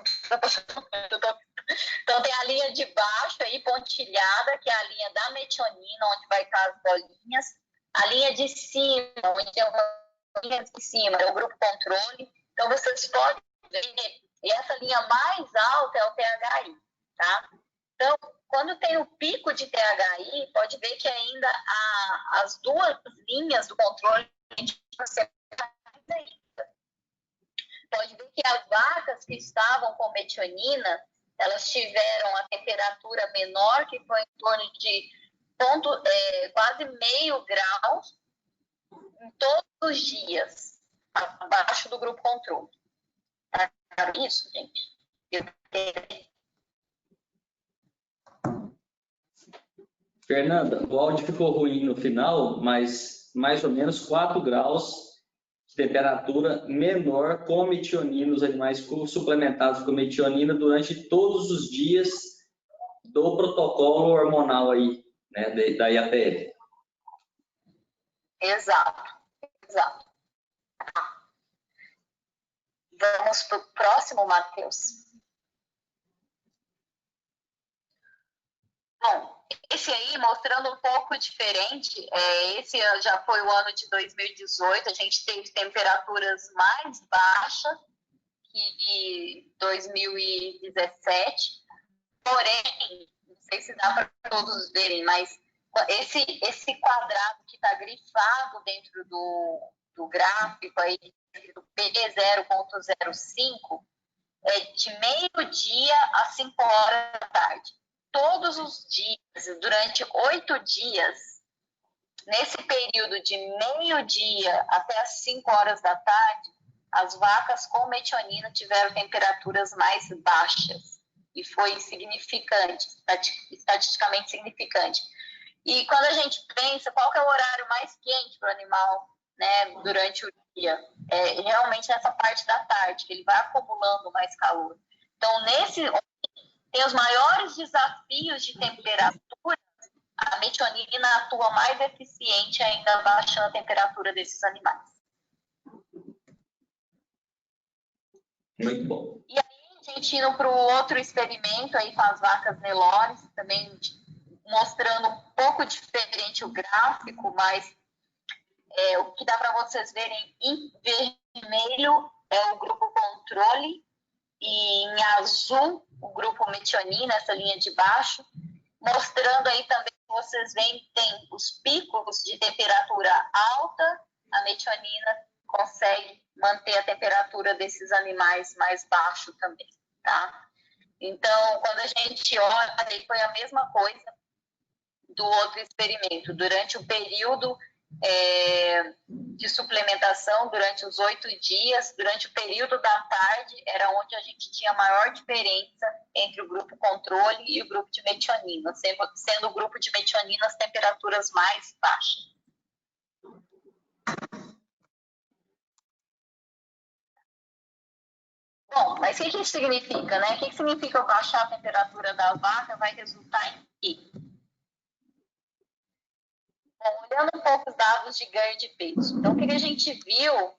[SPEAKER 2] então tem a linha de baixo aí, pontilhada, que é a linha da metionina, onde vai estar as bolinhas. A linha de cima, onde tem uma linha de cima, é o grupo controle. Então, vocês podem ver, e essa linha mais alta é o THI, tá? Então, quando tem o pico de THI, pode ver que ainda as duas linhas do controle você pode ver que as vacas que estavam com metionina, elas tiveram a temperatura menor, que foi em torno de quase meio grau em todos os dias, abaixo do grupo controle. Tá claro isso, gente?
[SPEAKER 1] Fernanda, o áudio ficou ruim no final, mas mais ou menos 4 graus de temperatura menor com metionina, os animais suplementados com metionina durante todos os dias do protocolo hormonal aí, né, da IATF.
[SPEAKER 2] Exato. Vamos para o próximo, Matheus. Bom, esse aí, mostrando um pouco diferente, esse já foi o ano de 2018, a gente teve temperaturas mais baixas que 2017, porém, não sei se dá para todos verem, mas esse quadrado que está grifado dentro do gráfico aí, do P0.05, é de meio-dia às 5 horas da tarde. Todos os dias, durante 8 dias, nesse período de meio-dia até as 5 horas da tarde, as vacas com metionina tiveram temperaturas mais baixas. E foi significante, estatisticamente significante. E quando a gente pensa qual que é o horário mais quente para o animal, né, durante o dia, realmente nessa parte da tarde, que ele vai acumulando mais calor. Então, tem os maiores desafios de temperatura, a metionina atua mais eficiente ainda baixando a temperatura desses animais.
[SPEAKER 1] Muito bom.
[SPEAKER 2] E aí, a gente indo para o outro experimento aí com as vacas Nelores, também mostrando um pouco diferente o gráfico, mas o que dá para vocês verem em vermelho é o grupo controle e em azul o grupo metionina, essa linha de baixo, mostrando aí também que vocês veem que tem os picos de temperatura alta, a metionina consegue manter a temperatura desses animais mais baixo também, tá? Então, quando a gente olha, aí foi a mesma coisa do outro experimento. Durante o período de suplementação, durante os 8 dias, durante o período da tarde, era onde a gente tinha maior diferença entre o grupo controle e o grupo de metionina, sendo o grupo de metionina as temperaturas mais baixas. Bom, mas o que isso significa, né? O que significa baixar a temperatura da vaca vai resultar em quê? Bom, olhando um pouco os dados de ganho de peso. Então, o que a gente viu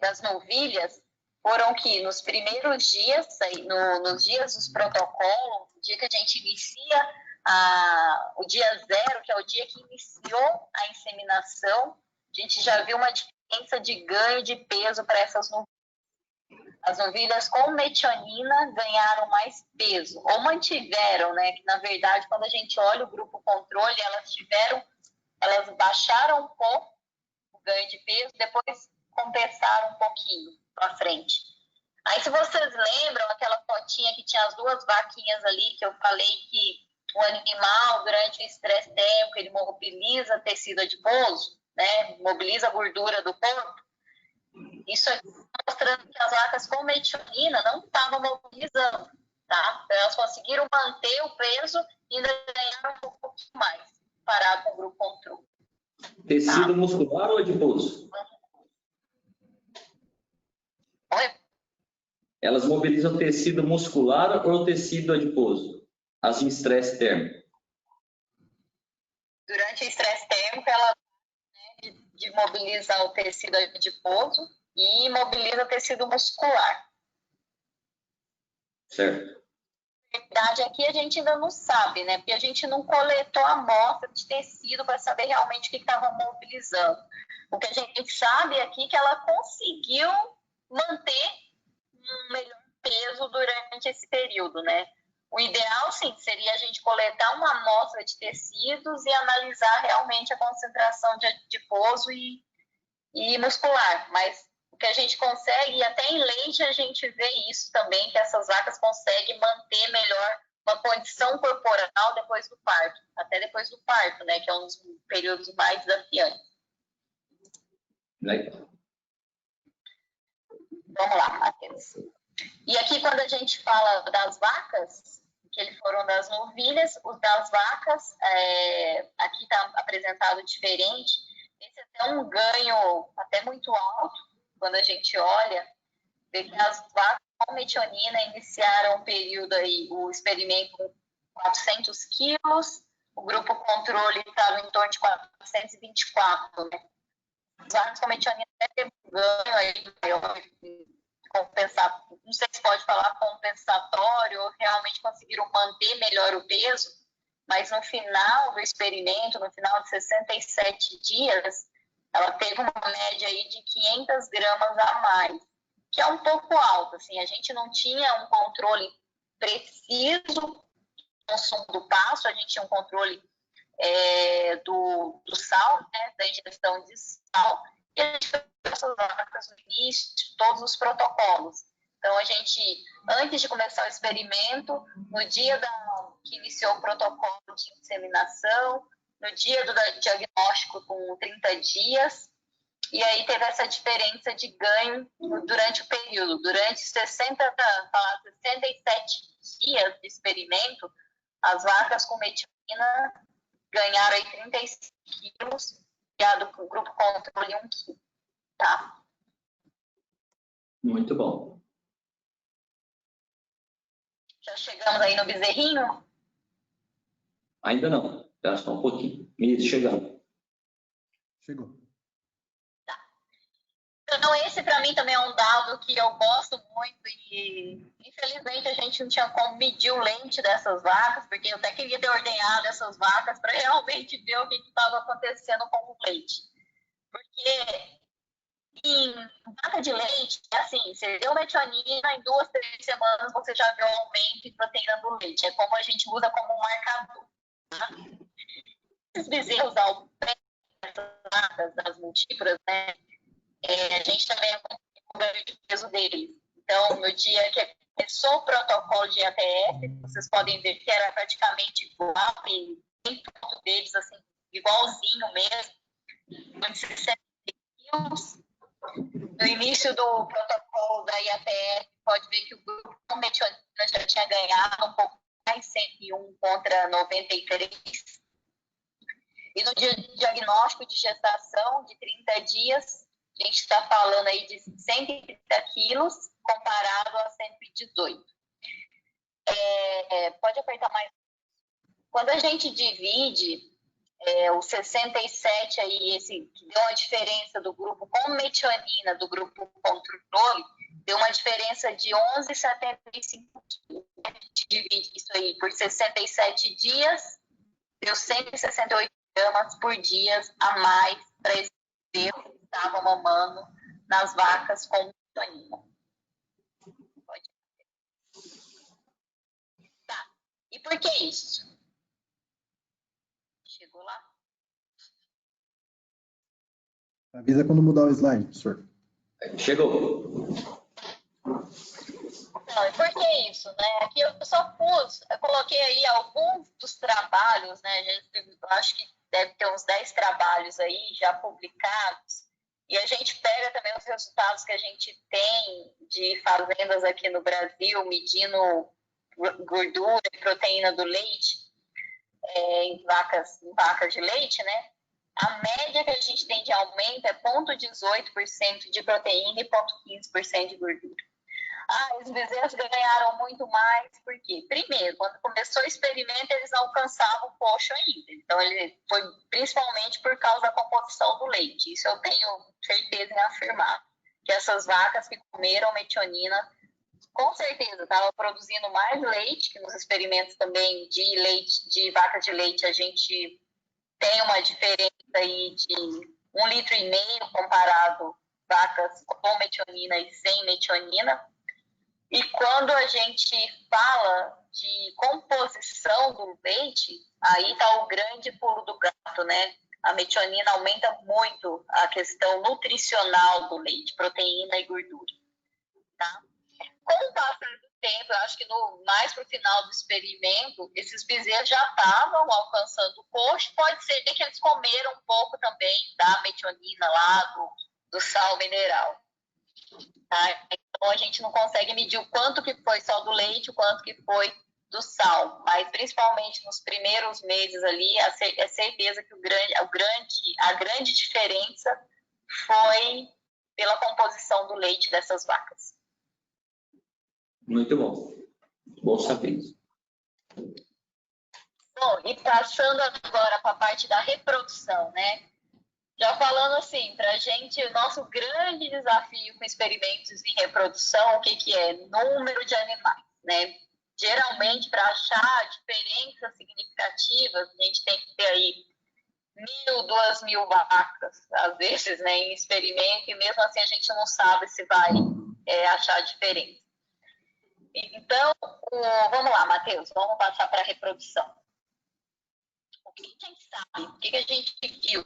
[SPEAKER 2] das novilhas foram que nos primeiros dias, nos dias dos protocolos, o dia que a gente inicia o dia 0, que é o dia que iniciou a inseminação, a gente já viu uma diferença de ganho de peso para essas novilhas. As novilhas com metionina ganharam mais peso, ou mantiveram, né? Que na verdade, quando a gente olha o grupo controle, elas baixaram um pouco o ganho de peso, depois compensaram um pouquinho para frente. Aí, se vocês lembram, aquela fotinha que tinha as duas vaquinhas ali, que eu falei que o animal, durante o estresse térmico, ele mobiliza tecido adiposo, né? Mobiliza a gordura do corpo. Isso aqui está mostrando que as vacas com metionina não estavam mobilizando, tá? Então, elas conseguiram manter o peso e ainda ganharam um pouquinho mais, comparado com o grupo controle.
[SPEAKER 1] Tecido muscular ou adiposo?
[SPEAKER 2] Oi?
[SPEAKER 1] Elas mobilizam tecido muscular ou tecido adiposo? As em estresse térmico.
[SPEAKER 2] Durante o estresse térmico, ela de mobilizar o tecido adiposo e mobiliza o tecido muscular.
[SPEAKER 1] Certo.
[SPEAKER 2] Na verdade, aqui a gente ainda não sabe, né? Porque a gente não coletou a amostra de tecido para saber realmente o que estava mobilizando. O que a gente sabe aqui é que ela conseguiu manter um melhor peso durante esse período, né? O ideal, sim, seria a gente coletar uma amostra de tecidos e analisar realmente a concentração de adiposo e muscular, mas o que a gente consegue, e até em leite a gente vê isso também, que essas vacas conseguem manter melhor uma condição corporal depois do parto, até depois do parto, né, que é um dos períodos mais desafiantes.
[SPEAKER 1] Legal.
[SPEAKER 2] Vamos lá, Matheus. E aqui, quando a gente fala das vacas, que eles foram das novilhas, os das vacas, aqui está apresentado diferente. Esse é até um ganho até muito alto, quando a gente olha, vê que as vacas com metionina iniciaram o experimento com 400 quilos, o grupo controle estava em torno de 424, né? As vacas com metionina até teve um ganho aí maior, não sei se pode falar compensatório, ou realmente conseguiram manter melhor o peso, mas no final do experimento, no final de 67 dias, ela teve uma média aí de 500 gramas a mais, que é um pouco alto, assim, a gente não tinha um controle preciso do consumo do pasto, a gente tinha um controle do sal, né, da ingestão de sal, e a gente fez essas vacas no início de todos os protocolos. Então, a gente, antes de começar o experimento, no dia que iniciou o protocolo de inseminação, no dia do diagnóstico com 30 dias, e aí teve essa diferença de ganho durante o período. Durante 67 dias de experimento, as vacas com metionina ganharam aí 35 quilos, e a do grupo controle 1 quilo, tá?
[SPEAKER 1] Muito bom.
[SPEAKER 2] Já chegamos aí no bezerrinho?
[SPEAKER 1] Ainda não. Já só um pouquinho. Isso, chegamos.
[SPEAKER 3] Chegou.
[SPEAKER 2] Tá. Então, esse para mim também é um dado que eu gosto muito e, infelizmente, a gente não tinha como medir o leite dessas vacas, porque eu até queria ter ordenhado essas vacas para realmente ver o que estava acontecendo com o leite. Porque Em vaca de leite, é assim, você deu metionina, em 2, 3 semanas você já vê o aumento em proteína do leite. É como a gente usa como um marcador. Tá? Esses bezerros ao pé das multíparas, né? A gente também acompanha o ganho de peso deles. Então, no dia que começou o protocolo de ATF, vocês podem ver que era praticamente igual, e bem perto deles, assim, igualzinho mesmo, em 60 quilos. No início do protocolo da IATF, pode ver que o grupo com metionina já tinha ganhado um pouco mais, 101 contra 93. E no diagnóstico de gestação de 30 dias, a gente está falando aí de 130 quilos comparado a 118. Pode apertar mais. Quando a gente divide o 67 aí, esse que deu a diferença do grupo com metionina do grupo controle, deu uma diferença de 11,75 quilos. A gente divide isso aí por 67 dias, deu 168 gramas por dia a mais para esse bezerro que estava mamando nas vacas com metionina. Pode. Tá. E por que isso? Chegou lá?
[SPEAKER 3] Avisa quando mudar o slide, professor.
[SPEAKER 1] Chegou.
[SPEAKER 2] Não, e por que isso, né? Aqui eu coloquei aí alguns dos trabalhos, né? Eu acho que deve ter uns 10 trabalhos aí já publicados, e a gente pega também os resultados que a gente tem de fazendas aqui no Brasil, medindo gordura e proteína do leite em vacas de leite, né? A média que a gente tem de aumento é 0,18% de proteína e 0,15% de gordura. Os bezerros ganharam muito mais, porque, primeiro, quando começou o experimento, eles não alcançavam o coxo ainda. Então, ele foi principalmente por causa da composição do leite. Isso eu tenho certeza em afirmar. Que essas vacas que comeram metionina, com certeza, estavam produzindo mais leite, que nos experimentos também de leite, de vaca de leite, a gente tem uma diferença aí de 1,5 litro comparado vacas com metionina e sem metionina. E quando a gente fala de composição do leite, aí está o grande pulo do gato, né? A metionina aumenta muito a questão nutricional do leite, proteína e gordura. Tá? Com o passar do tempo, eu acho que mais para o final do experimento, esses bezerros já estavam alcançando o coxo. Pode ser que eles comeram um pouco também da metionina lá, do sal mineral. Tá? Então, a gente não consegue medir o quanto que foi só do leite, o quanto que foi do sal. Mas, principalmente nos primeiros meses ali, é certeza que a grande diferença foi pela composição do leite dessas vacas.
[SPEAKER 1] Muito bom. Bom saber isso.
[SPEAKER 2] Bom, e passando agora para a parte da reprodução, né? Já falando assim, para a gente, o nosso grande desafio com experimentos em reprodução, o que é? Número de animais, né? Geralmente, para achar diferenças significativas, a gente tem que ter aí 1.000, 2.000 vacas, às vezes, né, em experimento, e mesmo assim a gente não sabe se vai achar diferença. Então, vamos lá, Matheus, vamos passar para a reprodução. O que a gente sabe? O que a gente viu?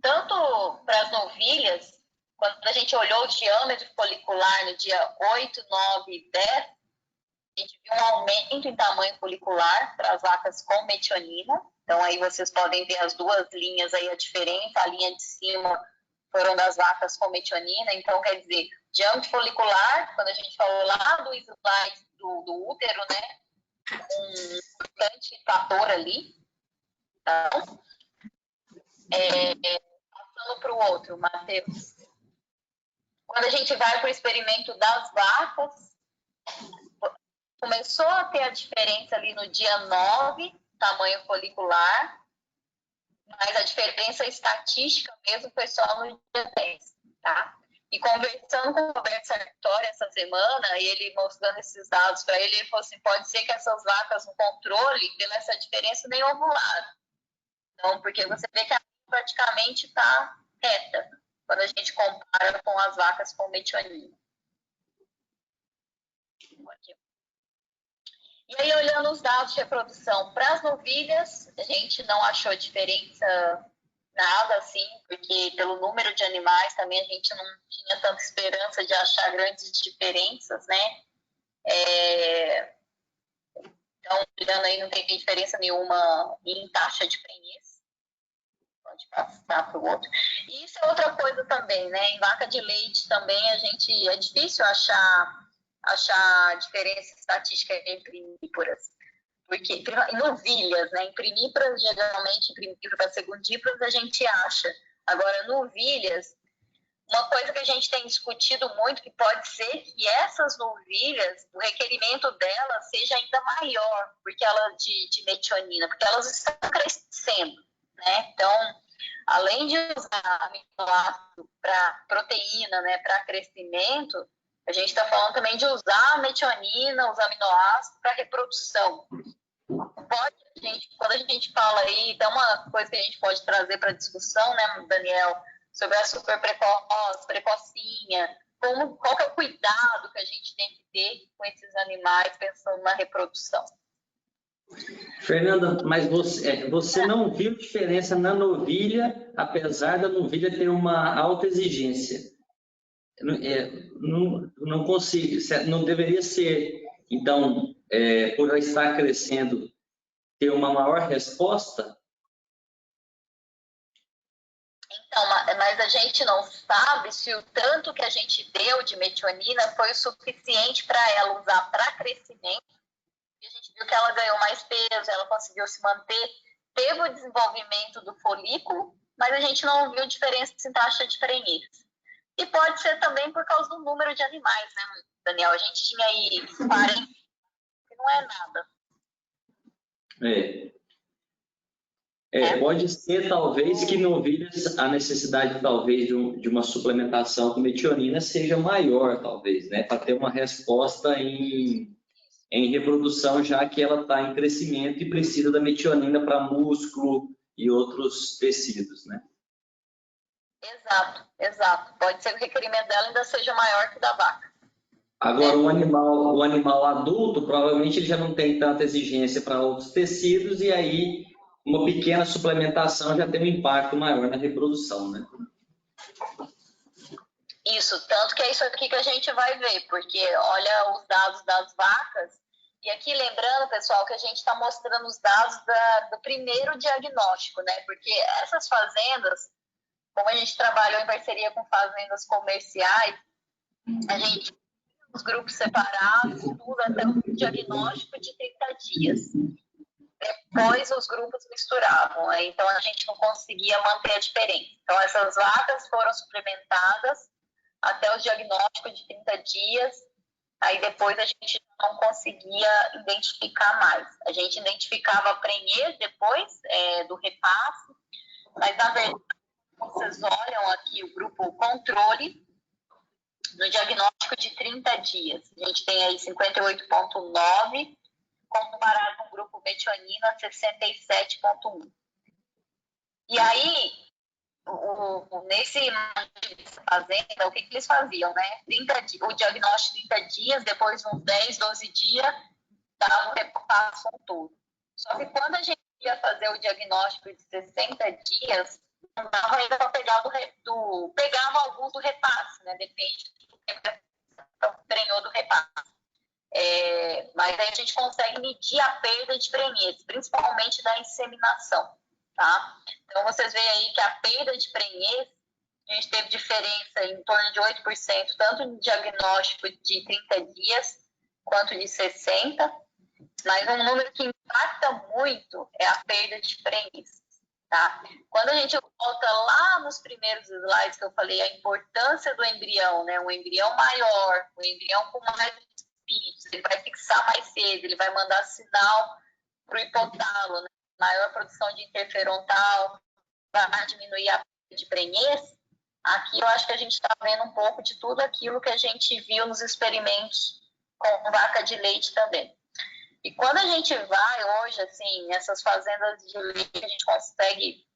[SPEAKER 2] Tanto para as novilhas, quando a gente olhou o diâmetro folicular no dia 8, 9 e 10, a gente viu um aumento em tamanho folicular para as vacas com metionina. Então, aí vocês podem ver as duas linhas aí, a diferença. A linha de cima foram das vacas com metionina. Então, quer dizer, diâmetro folicular, quando a gente falou lá do slide do útero, né? Um importante fator ali. Então, passando para o outro, Matheus. Quando a gente vai para o experimento das vacas, começou a ter a diferença ali no dia 9, tamanho folicular, mas a diferença estatística mesmo foi só no dia 10, tá? E conversando com o Roberto Sartori essa semana, e ele mostrando esses dados para ele, ele falou assim, pode ser que essas vacas no controle, pela essa diferença, nem ovularam. Então, porque você vê que a praticamente está reta quando a gente compara com as vacas com metionina. E aí, olhando os dados de reprodução para as novilhas, a gente não achou diferença nada assim, porque pelo número de animais também a gente não tinha tanta esperança de achar grandes diferenças, né? Então, olhando aí, não tem diferença nenhuma em taxa de prenhez. Pode passar para o outro. E isso é outra coisa também, né? Em vaca de leite também é difícil achar diferença estatística entre vinícoras. Porque em novilhas, né? Em primíparas, geralmente, em primíparas segundíparas, a gente acha. Agora, novilhas, uma coisa que a gente tem discutido muito, que pode ser que essas novilhas, o requerimento delas seja ainda maior porque ela de metionina, porque elas estão crescendo, né? Então, além de usar aminoácido para proteína, né, para crescimento, a gente está falando também de usar a metionina, os aminoácidos para reprodução. Quando a gente fala aí, tem uma coisa que a gente pode trazer para discussão, né, Daniel, sobre a super precoce, precocinha, qual que é o cuidado que a gente tem que ter com esses animais pensando na reprodução.
[SPEAKER 1] Fernanda, mas você não viu diferença na novilha, apesar da novilha ter uma alta exigência. Não consigo, não deveria ser. Então, por ela estar crescendo, ter uma maior resposta?
[SPEAKER 2] Então, mas a gente não sabe se o tanto que a gente deu de metionina foi o suficiente para ela usar para crescimento. E a gente viu que ela ganhou mais peso, ela conseguiu se manter, teve o desenvolvimento do folículo, mas a gente não viu diferença em taxa de prenhez. E pode ser também por causa do número de animais, né, Daniel? A gente tinha aí 40, que não é nada.
[SPEAKER 1] Pode ser, talvez, que novilhas a necessidade, talvez, de uma suplementação com metionina seja maior, talvez, né? Para ter uma resposta em reprodução, já que ela está em crescimento e precisa da metionina para músculo e outros tecidos, né?
[SPEAKER 2] Exato. Pode ser que o requerimento dela ainda seja maior que o da vaca.
[SPEAKER 1] Agora, o animal adulto, provavelmente ele já não tem tanta exigência para outros tecidos e aí uma pequena suplementação já tem um impacto maior na reprodução, né?
[SPEAKER 2] Isso, tanto que é isso aqui que a gente vai ver, porque olha os dados das vacas, e aqui lembrando, pessoal, que a gente está mostrando os dados do primeiro diagnóstico, né? Porque essas fazendas, como a gente trabalhou em parceria com fazendas comerciais, a gente tinha os grupos separados, tudo até o diagnóstico de 30 dias. Depois os grupos misturavam, então a gente não conseguia manter a diferença. Então essas vacas foram suplementadas até o diagnóstico de 30 dias, aí depois a gente não conseguia identificar mais. A gente identificava a prenhez depois do repasse, mas na verdade, vocês olham aqui o grupo controle, no diagnóstico de 30 dias, a gente tem aí 58,9, comparado com o grupo metionina, 67,1. E aí, nesse fazenda, o que eles faziam, né? O diagnóstico de 30 dias, depois uns 10, 12 dias, dava o repasso todo. Só que quando a gente ia fazer o diagnóstico de 60 dias, não dava ainda para pegar pegava alguns do repasse, né? Depende do tempo que treinou do repasse. Mas aí a gente consegue medir a perda de prenhez, principalmente da inseminação, tá? Então, vocês veem aí que a perda de prenhez, a gente teve diferença em torno de 8%, tanto no diagnóstico de 30 dias, quanto de 60, mas um número que impacta muito é a perda de prenhez, tá? Quando a gente volta lá nos primeiros slides que eu falei, a importância do embrião, né? Um embrião maior, um embrião com mais ele vai fixar mais cedo, ele vai mandar sinal para o hipotálamo, né? Maior produção de interferontal, vai diminuir a perda de prenhez. Aqui eu acho que a gente está vendo um pouco de tudo aquilo que a gente viu nos experimentos com vaca de leite também. E quando a gente vai hoje, assim, nessas fazendas de leite, a gente consegue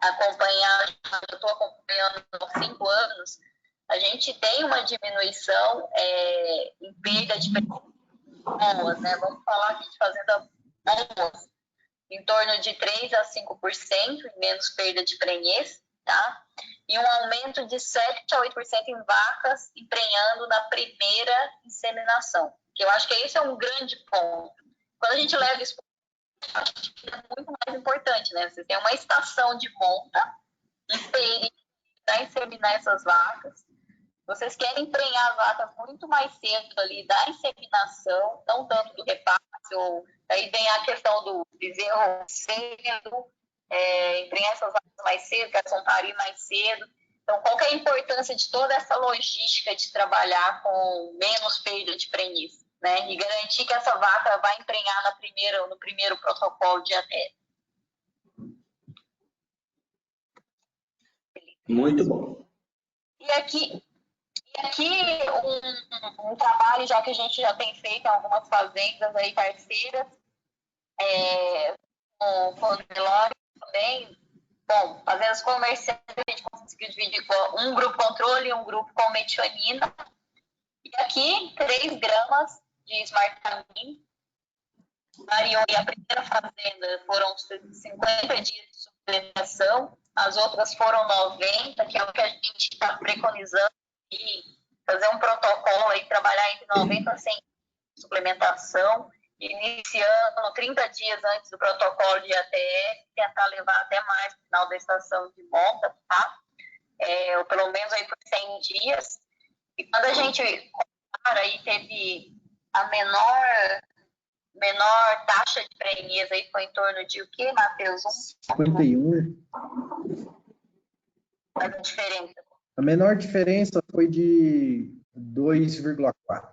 [SPEAKER 2] acompanhar, eu estou acompanhando há 5 anos, a gente tem uma diminuição em perda de boas, né? Vamos falar aqui de fazenda boas, em torno de 3 a 5% em menos perda de prenhez, tá? E um aumento de 7 a 8% em vacas emprenhando na primeira inseminação, que eu acho que esse é um grande ponto. Quando a gente leva isso, acho que é muito mais importante, né? Você tem uma estação de monta, um período para inseminar essas vacas. Vocês querem emprenhar as vacas muito mais cedo ali da inseminação, não tanto do repasse, ou daí vem a questão do bezerro cedo, emprenhar essas vacas mais cedo, que elas vão parir mais cedo. Então, qual que é a importância de toda essa logística de trabalhar com menos perda de prenhez, né? E garantir que essa vaca vai emprenhar no primeiro protocolo de ATE.
[SPEAKER 1] Muito bom.
[SPEAKER 2] E aqui um trabalho já que a gente já tem feito em algumas fazendas aí parceiras, com o Nelore também. Bom, fazendas comerciais a gente conseguiu dividir com um grupo controle e um grupo com metionina. E aqui, 3 gramas de Smartamin. Variou, e a primeira fazenda foram 50 dias de suplementação, as outras foram 90, que é o que a gente está preconizando, e fazer um protocolo aí, trabalhar entre 90 a 100 de suplementação, iniciando 30 dias antes do protocolo de ATE, tentar levar até mais no final da estação de monta, tá? Ou pelo menos aí por 100 dias. E quando a gente compara aí, teve a menor taxa de prenhez aí, foi em torno de o quê, Matheus?
[SPEAKER 3] 51.
[SPEAKER 2] Faz a diferença.
[SPEAKER 3] A menor diferença foi de 2,4.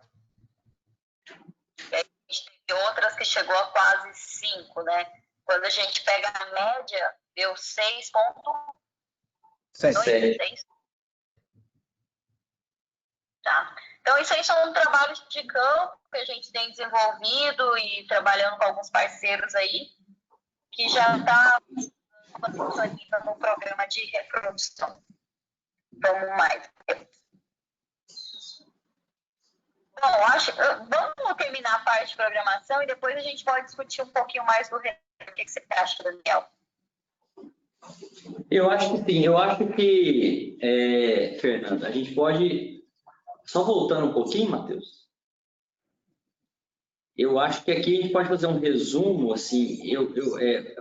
[SPEAKER 2] E a gente teve outras que chegou a quase 5, né? Quando a gente pega a média, deu 6,6. Tá. Então, isso aí são trabalhos de campo que a gente tem desenvolvido e trabalhando com alguns parceiros aí, que já está no programa de reprodução. Vamos mais. Bom, vamos terminar a parte de programação e depois a gente pode discutir um pouquinho mais do retorno. O que você acha, Daniel?
[SPEAKER 1] Eu acho que sim. Eu acho que, Fernanda, a gente pode... Só voltando um pouquinho, Matheus. Eu acho que aqui a gente pode fazer um resumo, assim,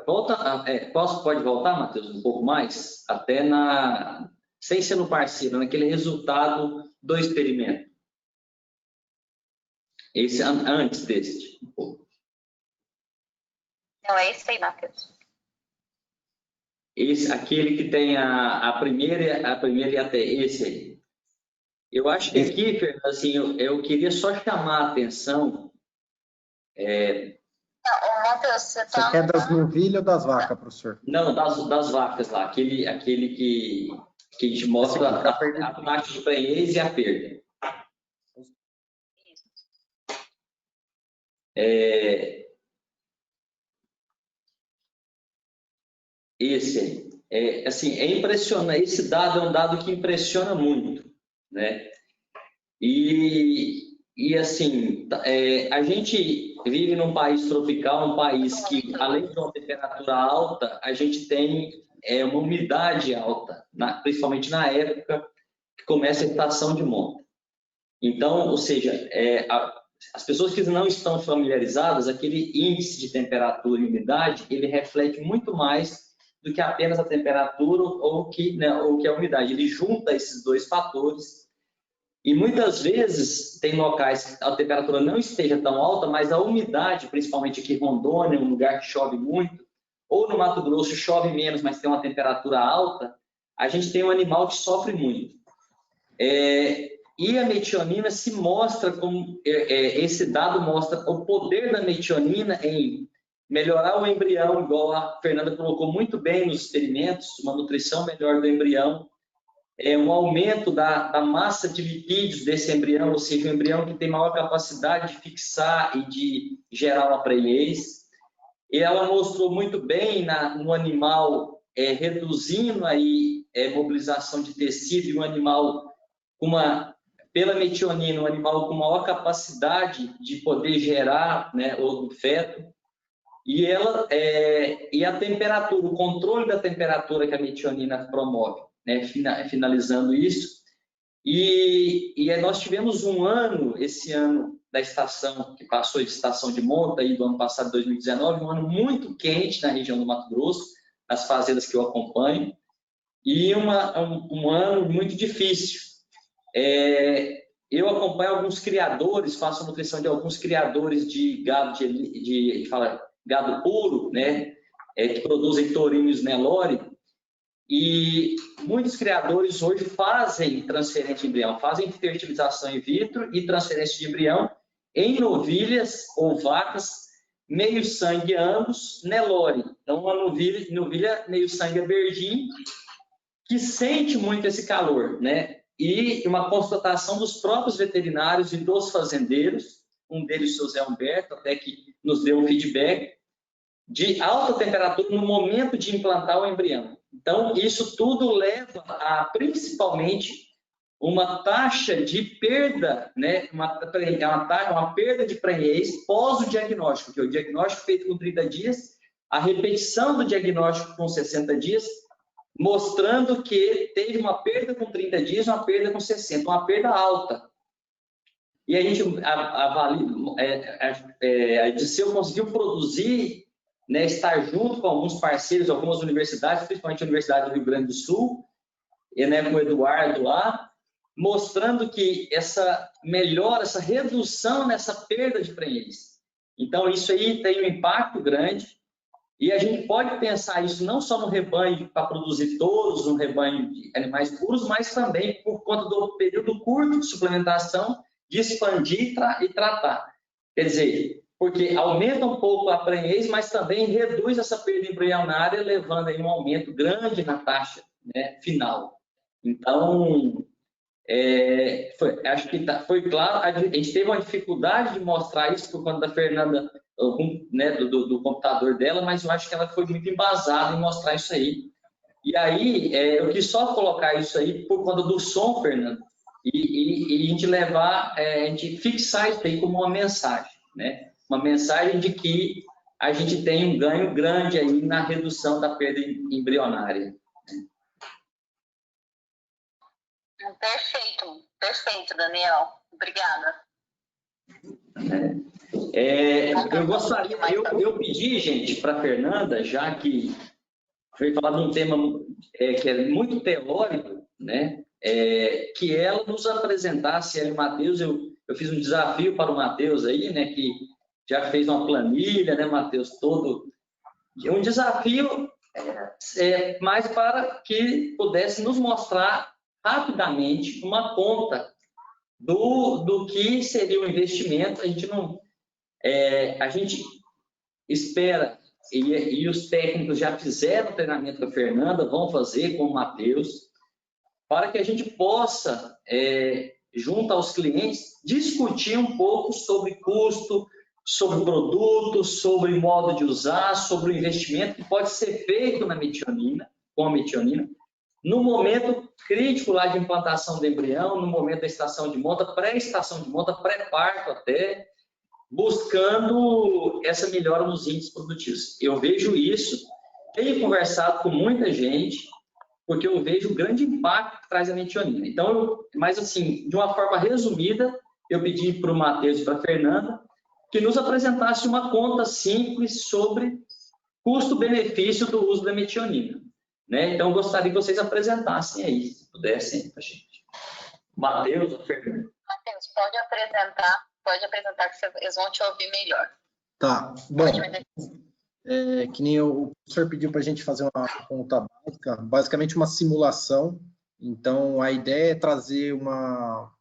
[SPEAKER 1] pode voltar, Matheus, um pouco mais? Até sem ser no parceiro, naquele resultado do experimento. Esse antes deste.
[SPEAKER 2] Não, é esse aí, Matheus.
[SPEAKER 1] Aquele que tem a primeira e até esse aí. Eu acho que aqui, Fernando, assim, eu queria só chamar a atenção.
[SPEAKER 2] Matheus, você
[SPEAKER 3] quer das novilhas ou das vacas, professor?
[SPEAKER 1] Não, das vacas lá. Aquele que a gente mostra a taxa de prenhez e a perda. Esse aí. Assim, é impressionante. Esse dado é um dado que impressiona muito, né? E assim, a gente vive num país tropical, um país que, além de uma temperatura alta, a gente tem uma umidade alta, principalmente na época que começa a estação de monta. Então, ou seja, as pessoas que não estão familiarizadas, aquele índice de temperatura e umidade, ele reflete muito mais do que apenas a temperatura ou que a umidade. Ele junta esses dois fatores. E muitas vezes tem locais que a temperatura não esteja tão alta, mas a umidade, principalmente aqui em Rondônia, um lugar que chove muito, ou no Mato Grosso chove menos, mas tem uma temperatura alta, a gente tem um animal que sofre muito. E a metionina se mostra como... esse dado mostra o poder da metionina em melhorar o embrião, igual a Fernanda colocou muito bem nos experimentos, uma nutrição melhor do embrião, um aumento da massa de lipídios desse embrião, ou seja, um embrião que tem maior capacidade de fixar e de gerar uma prenhez. E ela mostrou muito bem no animal reduzindo aí mobilização de tecido e um animal pela metionina, um animal com maior capacidade de poder gerar, né, o feto. E a temperatura, o controle da temperatura que a metionina promove, né, finalizando isso. E nós tivemos um ano, esse ano da estação, que passou de estação de monta, aí do ano passado, 2019, um ano muito quente na região do Mato Grosso, nas fazendas que eu acompanho, e um ano muito difícil. Eu acompanho alguns criadores, faço a nutrição de alguns criadores de gado, gado puro, né, que produzem tourinhos Nelore, e muitos criadores hoje fazem transferência de embrião, fazem fertilização in vitro e transferência de embrião em novilhas ou vacas meio sangue ambos Nelore. Então, uma novilha meio sangue verdinho, que sente muito esse calor, né? E uma constatação dos próprios veterinários e dos fazendeiros, um deles, o seu Zé Humberto, até que nos deu um feedback, de alta temperatura no momento de implantar o embrião. Então, isso tudo leva a, principalmente, uma taxa de perda, né? uma perda de prenhez pós o diagnóstico, que é o diagnóstico feito com 30 dias, a repetição do diagnóstico com 60 dias, mostrando que teve uma perda com 30 dias, uma perda com 60, uma perda alta. E a gente avalia, a Ediceu conseguiu produzir, né, estar junto com alguns parceiros, algumas universidades, principalmente a Universidade do Rio Grande do Sul, e, né, com o Eduardo lá, mostrando que essa melhora, essa redução nessa perda de prenhez. Então, isso aí tem um impacto grande, e a gente pode pensar isso não só no rebanho para produzir touros, um rebanho de animais puros, mas também por conta do período curto de suplementação, de expandir e tratar. Quer dizer, porque aumenta um pouco a prenhez, mas também reduz essa perda embrionária, levando aí um aumento grande na taxa, né, final. Então, acho que foi claro, a gente teve uma dificuldade de mostrar isso por conta da Fernanda, né, do computador dela, mas eu acho que ela foi muito embasada em mostrar isso aí. E aí, eu quis só colocar isso aí por conta do som, Fernanda, e a gente levar, a gente fixar isso aí como uma mensagem, né? Uma mensagem de que a gente tem um ganho grande aí na redução da perda embrionária.
[SPEAKER 2] Perfeito, perfeito, Daniel. Obrigada.
[SPEAKER 1] Eu gostaria, eu pedi, gente, para a Fernanda, já que foi falar de um tema que é muito teórico, né? Que ela nos apresentasse, ela e o Matheus, eu fiz um desafio para o Matheus aí, né? Que já fez uma planilha, né, Matheus, todo. Um desafio mais para que pudesse nos mostrar rapidamente uma conta do que seria o investimento. A gente espera, e os técnicos já fizeram o treinamento com a Fernanda, vão fazer com o Matheus, para que a gente possa, junto aos clientes, discutir um pouco sobre custo, sobre produto, sobre modo de usar, sobre o investimento que pode ser feito na metionina, com a metionina, no momento crítico lá de implantação do embrião, no momento da estação de monta, pré-estação de monta, pré-parto até, buscando essa melhora nos índices produtivos. Eu vejo isso, tenho conversado com muita gente, porque eu vejo o grande impacto que traz a metionina. Então, mas assim, de uma forma resumida, eu pedi para o Matheus e para a Fernanda que nos apresentasse uma conta simples sobre custo-benefício do uso da metionina, né? Então, eu gostaria que vocês apresentassem aí, se pudessem, para a gente. Matheus ou Fernanda?
[SPEAKER 2] Matheus, pode apresentar que eles vão te ouvir melhor.
[SPEAKER 3] Tá, bom, que nem o professor pediu para a gente fazer uma conta básica, basicamente uma simulação. Então, a ideia é trazer uma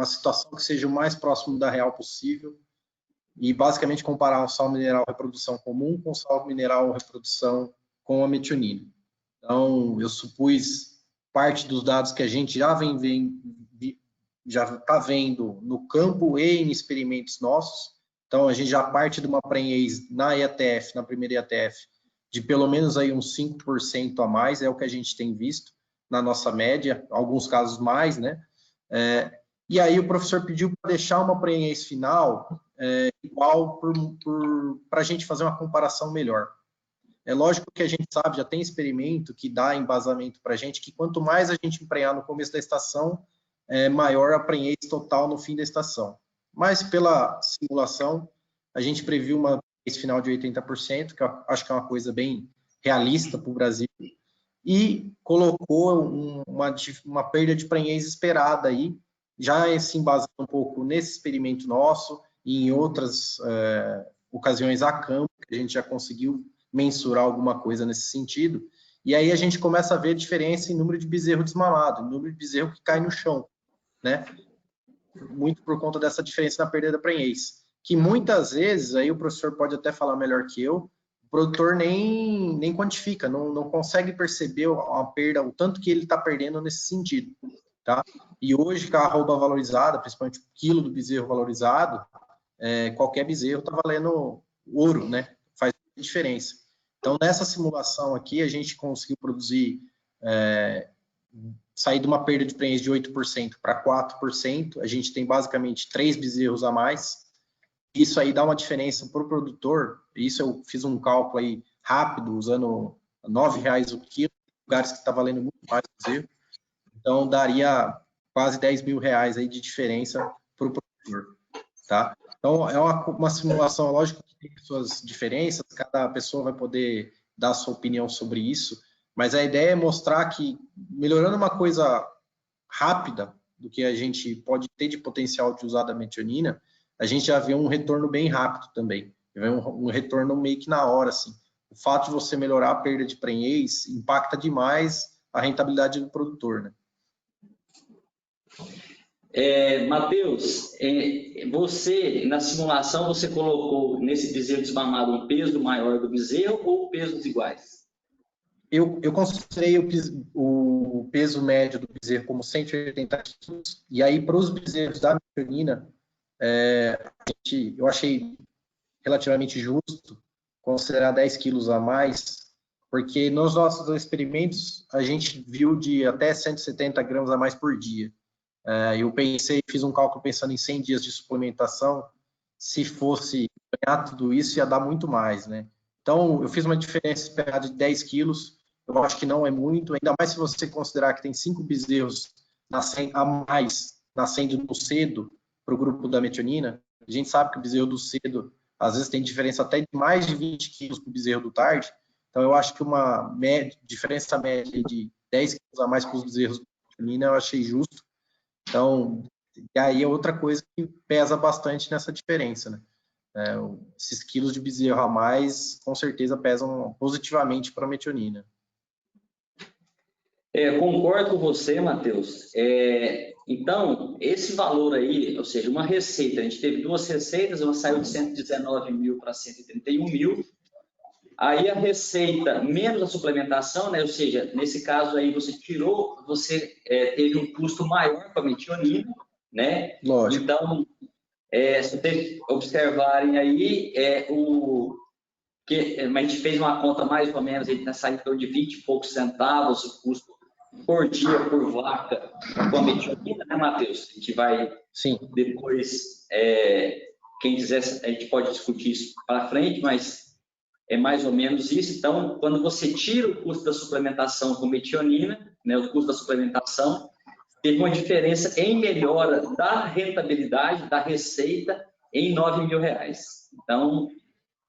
[SPEAKER 3] situação que seja o mais próximo da real possível e basicamente comparar um sal mineral reprodução comum com sal mineral reprodução com a metionina. Então, eu supus parte dos dados que a gente já está vendo no campo e em experimentos nossos. Então, a gente já parte de uma prenhez na IATF, na primeira IATF, de pelo menos aí uns 5% a mais, é o que a gente tem visto na nossa média, alguns casos mais, né? E aí o professor pediu para deixar uma prenhez final igual para a gente fazer uma comparação melhor. É lógico que a gente sabe, já tem experimento que dá embasamento para a gente, que quanto mais a gente emprenhar no começo da estação, maior a prenhez total no fim da estação. Mas pela simulação, a gente previu uma prenhez final de 80%, que eu acho que é uma coisa bem realista para o Brasil, e colocou uma perda de prenhez esperada aí, já se embasando um pouco nesse experimento nosso e em outras ocasiões a campo, que a gente já conseguiu mensurar alguma coisa nesse sentido, e aí a gente começa a ver a diferença em número de bezerro desmamado, número de bezerro que cai no chão, né? Muito por conta dessa diferença na perda da prenhez, que muitas vezes, aí o professor pode até falar melhor que eu, o produtor nem quantifica, não consegue perceber a perda, o tanto que ele está perdendo nesse sentido, tá? E hoje, com a arroba valorizada, principalmente o quilo do bezerro valorizado, qualquer bezerro está valendo ouro, né? Faz diferença. Então, nessa simulação aqui, a gente conseguiu produzir, sair de uma perda de prenhez de 8% para 4%, a gente tem basicamente 3 bezerros a mais, isso aí dá uma diferença para o produtor, isso eu fiz um cálculo aí rápido, usando R$9 o quilo, lugares que está valendo muito mais o bezerro, então daria quase R$10.000 aí de diferença para o produtor, tá? Então, é uma simulação, lógico que tem suas diferenças, cada pessoa vai poder dar a sua opinião sobre isso, mas a ideia é mostrar que, melhorando uma coisa rápida do que a gente pode ter de potencial de usar da metionina, a gente já vê um retorno bem rápido também, vê um retorno meio que na hora, assim. O fato de você melhorar a perda de prenhez impacta demais a rentabilidade do produtor, né?
[SPEAKER 1] Matheus, você, na simulação, você colocou nesse bezerro desmamado um peso maior do bezerro ou pesos iguais?
[SPEAKER 3] Eu considerei o peso médio do bezerro como 180 quilos, e aí para os bezerros da metionina, eu achei relativamente justo considerar 10 quilos a mais, porque nos nossos experimentos a gente viu de até 170 gramas a mais por dia. Eu fiz um cálculo pensando em 100 dias de suplementação, se fosse ganhar tudo isso ia dar muito mais, né? Então, eu fiz uma diferença esperada de 10 quilos, eu acho que não é muito, ainda mais se você considerar que tem 5 bezerros a mais nascendo no cedo para o grupo da metionina. A gente sabe que o bezerro do cedo, às vezes, tem diferença até de mais de 20 quilos para o bezerro do tarde, então eu acho que uma diferença média de 10 quilos a mais para os bezerros da metionina eu achei justo. Então, e aí é outra coisa que pesa bastante nessa diferença, né? Esses quilos de bezerro a mais, com certeza, pesam positivamente para a metionina.
[SPEAKER 1] Concordo com você, Matheus. Então, esse valor aí, ou seja, uma receita, a gente teve 2 receitas, uma saiu de 119 mil para 131 mil. Aí a receita menos a suplementação, né? Ou seja, nesse caso aí você teve um custo maior para a metionina, né?
[SPEAKER 3] Lógico.
[SPEAKER 1] Então, se vocês observarem aí, a gente fez uma conta mais ou menos, ele saiu em torno de 20 e poucos centavos o custo por dia por vaca com a metionina, né, Matheus? A gente vai
[SPEAKER 3] Sim.
[SPEAKER 1] Depois, quem quiser, a gente pode discutir isso para frente, mas é mais ou menos isso. Então, quando você tira o custo da suplementação com metionina, né, o custo da suplementação, teve uma diferença em melhora da rentabilidade, da receita, em R$9.000. Então,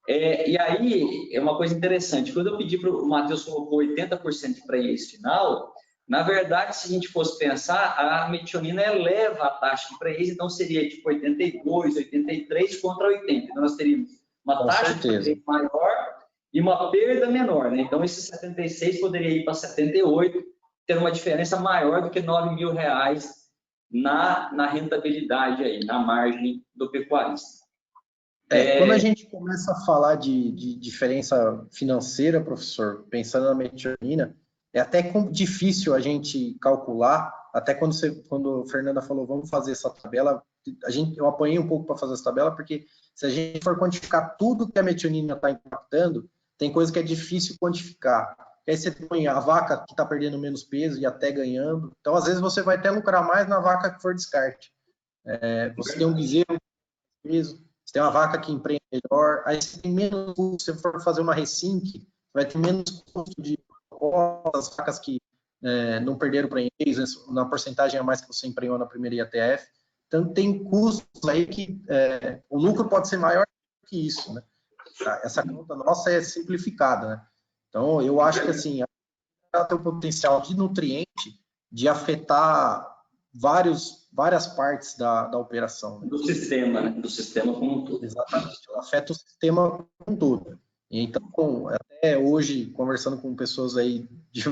[SPEAKER 1] e aí, é uma coisa interessante. Quando eu pedi para o Matheus colocou 80% de prenhez final, na verdade, se a gente fosse pensar, a metionina eleva a taxa de prenhez, então seria tipo 82, 83 contra 80. Então, nós teríamos uma taxa de prenhez maior e uma perda menor, né? Então, esse 76 poderia ir para 78, ter uma diferença maior do que R$9.000 na rentabilidade aí, na margem do pecuarista.
[SPEAKER 3] Quando a gente começa a falar de diferença financeira, professor, pensando na metionina, é até difícil a gente calcular, até quando a Fernanda falou, vamos fazer essa tabela, eu apanhei um pouco para fazer essa tabela, porque se a gente for quantificar tudo que a metionina está impactando, tem coisa que é difícil quantificar. Aí você põe a vaca que está perdendo menos peso e até ganhando. Então, às vezes, você vai até lucrar mais na vaca que for descarte. Você tem um bezerro de peso, você tem uma vaca que emprenha melhor, aí você tem menos custo. Se você for fazer uma resync, vai ter menos custo de as vacas que não perderam prenhez, na porcentagem a mais que você emprenhou na primeira IATF. Então, tem custos aí que o lucro pode ser maior que isso, né? Essa conta nossa é simplificada, né? Então, eu acho que, assim, ela tem o potencial de nutriente de afetar várias partes da operação. Né?
[SPEAKER 1] Do sistema, né? Do sistema como um todo.
[SPEAKER 3] Exatamente, ela afeta o sistema como um todo. Então, até hoje, conversando com pessoas aí de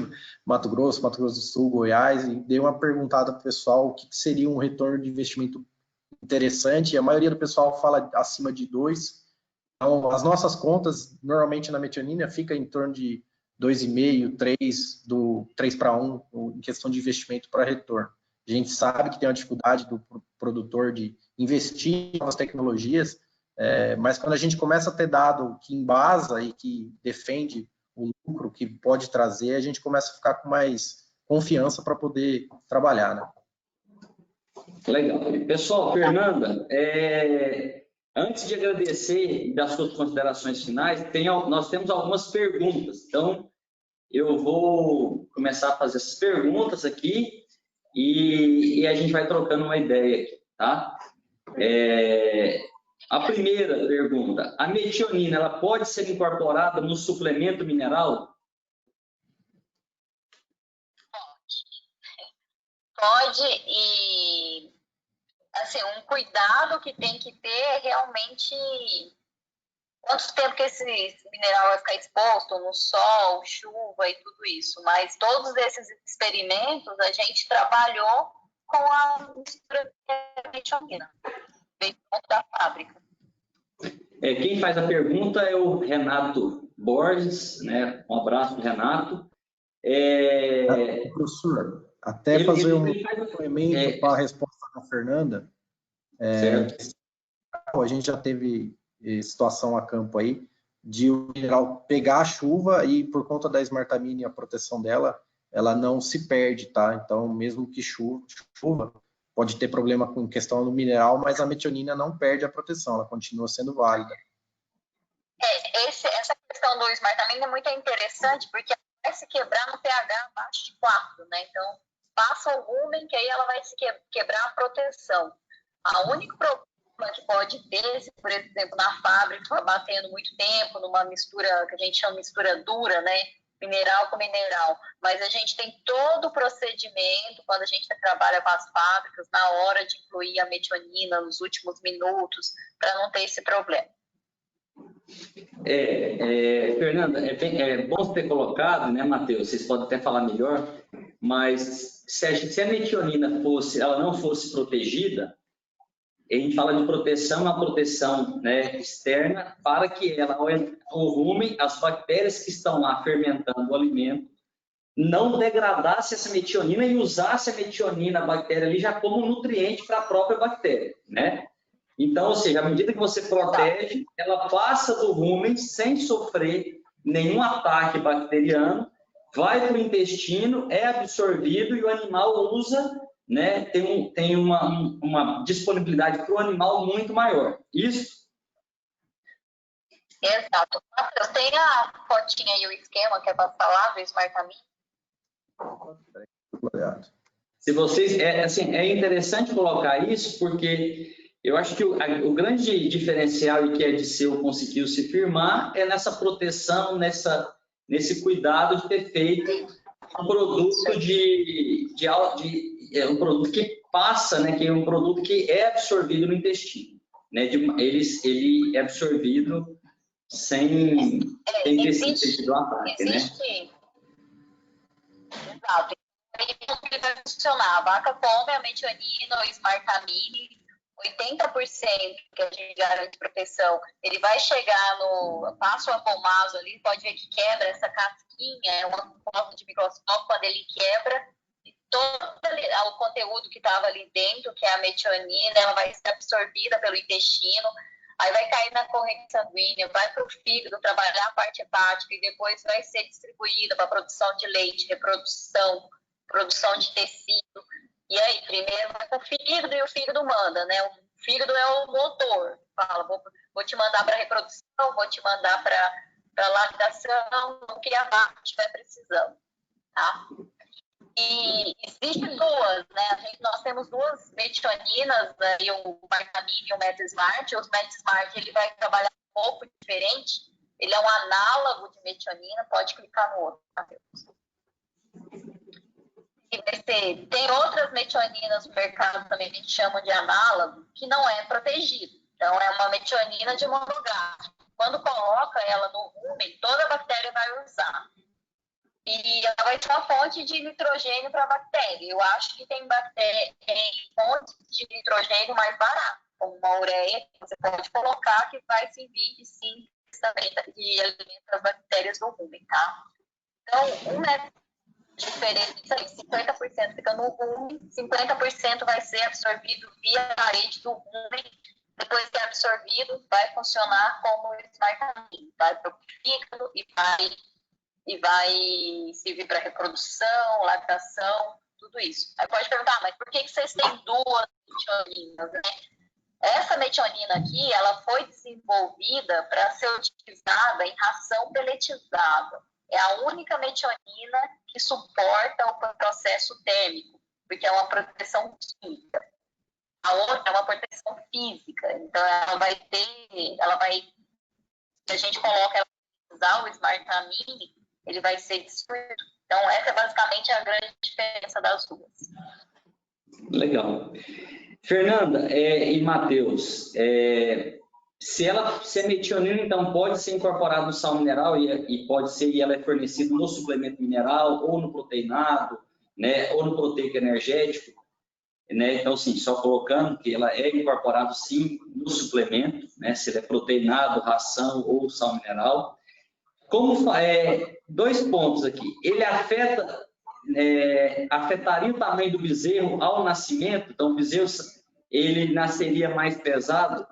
[SPEAKER 3] Mato Grosso do Sul, Goiás, e dei uma perguntada para o pessoal o que seria um retorno de investimento interessante, e a maioria do pessoal fala acima de 2. Então, as nossas contas, normalmente na metionina, fica em torno de 2,5, 3, do 3 para 1, em questão de investimento para retorno. A gente sabe que tem uma dificuldade do produtor de investir em novas tecnologias, mas quando a gente começa a ter dado que embasa e que defende o lucro que pode trazer, a gente começa a ficar com mais confiança para poder trabalhar, né?
[SPEAKER 1] Legal. Pessoal, Fernanda, antes de agradecer e dar suas considerações finais, nós temos algumas perguntas. Então, eu vou começar a fazer essas perguntas aqui e a gente vai trocando uma ideia aqui, tá? A primeira pergunta, a metionina, ela pode ser incorporada no suplemento mineral?
[SPEAKER 2] Pode, e assim, um cuidado que tem que ter é realmente quanto tempo que esse mineral vai ficar exposto no sol, chuva e tudo isso. Mas todos esses experimentos a gente trabalhou com a mistura de metionina, veio da fábrica.
[SPEAKER 1] Quem faz a pergunta é o Renato Borges, né? Um abraço, Renato.
[SPEAKER 3] Professor, até fazer um complemento para a resposta da Fernanda. A gente já teve situação a campo aí de o mineral pegar a chuva e por conta da esmartamina e a proteção dela, ela não se perde, tá? Então, mesmo que chuva, pode ter problema com questão do mineral, mas a metionina não perde a proteção, ela continua sendo válida.
[SPEAKER 2] Essa questão do esmartamina é muito interessante, porque ela vai se quebrar no pH abaixo de 4, né? Então, passa o lumen, que aí ela vai se quebrar a proteção. O único problema que pode ter, se, por exemplo, na fábrica, for batendo muito tempo, numa mistura que a gente chama de mistura dura, né? Mineral com mineral. Mas a gente tem todo o procedimento, quando a gente trabalha com as fábricas, na hora de incluir a metionina nos últimos minutos, para não ter esse problema.
[SPEAKER 1] Fernanda, é bom você ter colocado, né, Matheus? Vocês podem até falar melhor, mas se a metionina ela não fosse protegida, a gente fala de proteção, uma proteção, né, externa, para que o rumen, as bactérias que estão lá fermentando o alimento, não degradasse essa metionina e usasse a metionina, a bactéria ali, já como nutriente para a própria bactéria, né? Então, ou seja, à medida que você protege, ela passa do rumen sem sofrer nenhum ataque bacteriano, vai para o intestino, é absorvido e o animal usa, né, tem uma disponibilidade para o animal muito maior. Isso?
[SPEAKER 2] Exato. Eu tenho a fotinha e o esquema que é para falar do esmartamina.
[SPEAKER 1] Se vocês, é interessante colocar isso, porque eu acho que o grande diferencial e que a Ediceu conseguiu se firmar é nessa proteção, nesse cuidado de ter feito um produto um produto que passa, né, que é um produto que é absorvido no intestino, né, ele é absorvido sem ter sentido o ataque, né?
[SPEAKER 2] Exato. Ele vai funcionar. A vaca come a metionina, o esmartamine, 80% que a gente garante proteção, ele vai chegar passa o apomaso ali, pode ver que quebra essa casquinha, é uma foto de microscópio, quando ele quebra, todo o conteúdo que estava ali dentro, que é a metionina, ela vai ser absorvida pelo intestino, aí vai cair na corrente sanguínea, vai para o fígado trabalhar a parte hepática e depois vai ser distribuída para produção de leite, reprodução, produção de tecido. E aí, primeiro vai para o fígado e o fígado manda, né? O fígado é o motor. Fala, vou te mandar para reprodução, vou te mandar para lactação, o que a vaca estiver precisando, tá? E existem duas, né? Nós temos duas metioninas, né? O Martamine e o MetaSmart. O MetaSmart ele vai trabalhar um pouco diferente. Ele é um análogo de metionina. Pode clicar no outro, Matheus. Tem outras metioninas no mercado também que a gente chama de análogo, que não é protegido. Então, é uma metionina de monográfico. Quando coloca ela no rumen, toda a bactéria vai usar. E ela vai ser uma fonte de nitrogênio para a bactéria. Eu acho que tem fontes de nitrogênio mais baratas, como uma ureia, que você pode colocar, que vai servir de síntese também de alimento das bactérias do rumen, tá? Então, um método diferente, 50% fica no rumen, 50% vai ser absorvido via parede do rumen. Depois que é absorvido, vai funcionar como Smartamine, vai para o fígado e vai servir para reprodução, lactação, tudo isso. Aí pode perguntar, mas por que vocês têm duas metioninas, né? Essa metionina aqui, ela foi desenvolvida para ser utilizada em ração peletizada. É a única metionina que suporta o processo térmico, porque é uma proteção química. A outra é uma proteção física. Então, se a gente coloca ela para usar o Smartamine, ele vai ser destruído. Então, essa é basicamente a grande diferença das duas.
[SPEAKER 1] Legal. Fernanda e Matheus, se a metionina, então, pode ser incorporada no sal mineral e pode ser, e ela é fornecida no suplemento mineral, ou no proteinado, né, ou no proteico energético, né? Então, sim, só colocando que ela é incorporada, sim, no suplemento, né, se ele é proteinado, ração ou sal mineral. Dois pontos aqui. Ele afetaria o tamanho do bezerro ao nascimento? Então, o bezerro ele nasceria mais pesado?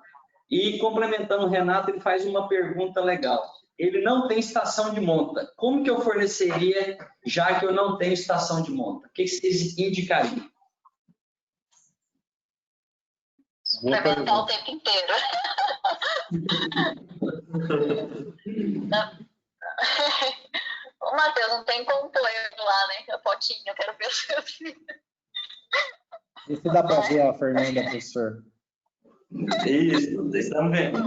[SPEAKER 1] E, complementando o Renato, ele faz uma pergunta legal. Ele não tem estação de monta. Como que eu forneceria, já que eu não tenho estação de monta? O que vocês indicariam?
[SPEAKER 2] Suplementar o tempo inteiro. Ô, Matheus, não tem como pôr ele lá, né? A fotinha, eu quero ver o seu filho.
[SPEAKER 3] Vê se dá para ver a Fernanda, professor.
[SPEAKER 1] Isso, vocês estão vendo.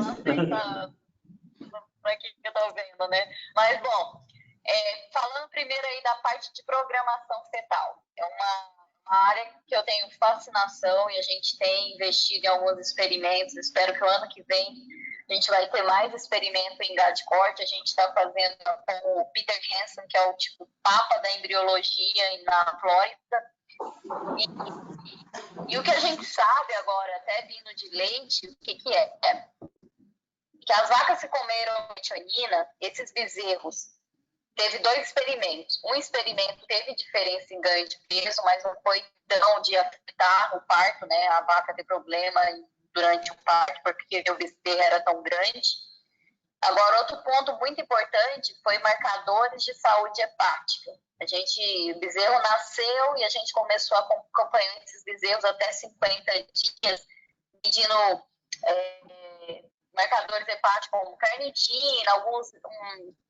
[SPEAKER 2] Para que eu estou vendo, né? Mas, bom, falando primeiro aí da parte de programação fetal. É uma área que eu tenho fascinação e a gente tem investido em alguns experimentos. Espero que o ano que vem a gente vai ter mais experimento em gado de corte. A gente está fazendo com o Peter Hansen, que é o tipo papa da embriologia na Flórida. E o que a gente sabe agora, até vindo de leite, o que é? Que as vacas que comeram metionina, esses bezerros, teve dois experimentos. Um experimento teve diferença em ganho de peso, mas não foi tão de afetar o parto, né? A vaca ter problema durante o parto, porque o bezerro era tão grande. Agora, outro ponto muito importante foi marcadores de saúde hepática. O bezerro nasceu e a gente começou a acompanhar esses bezerros até 50 dias, medindo marcadores hepáticos como carnitina,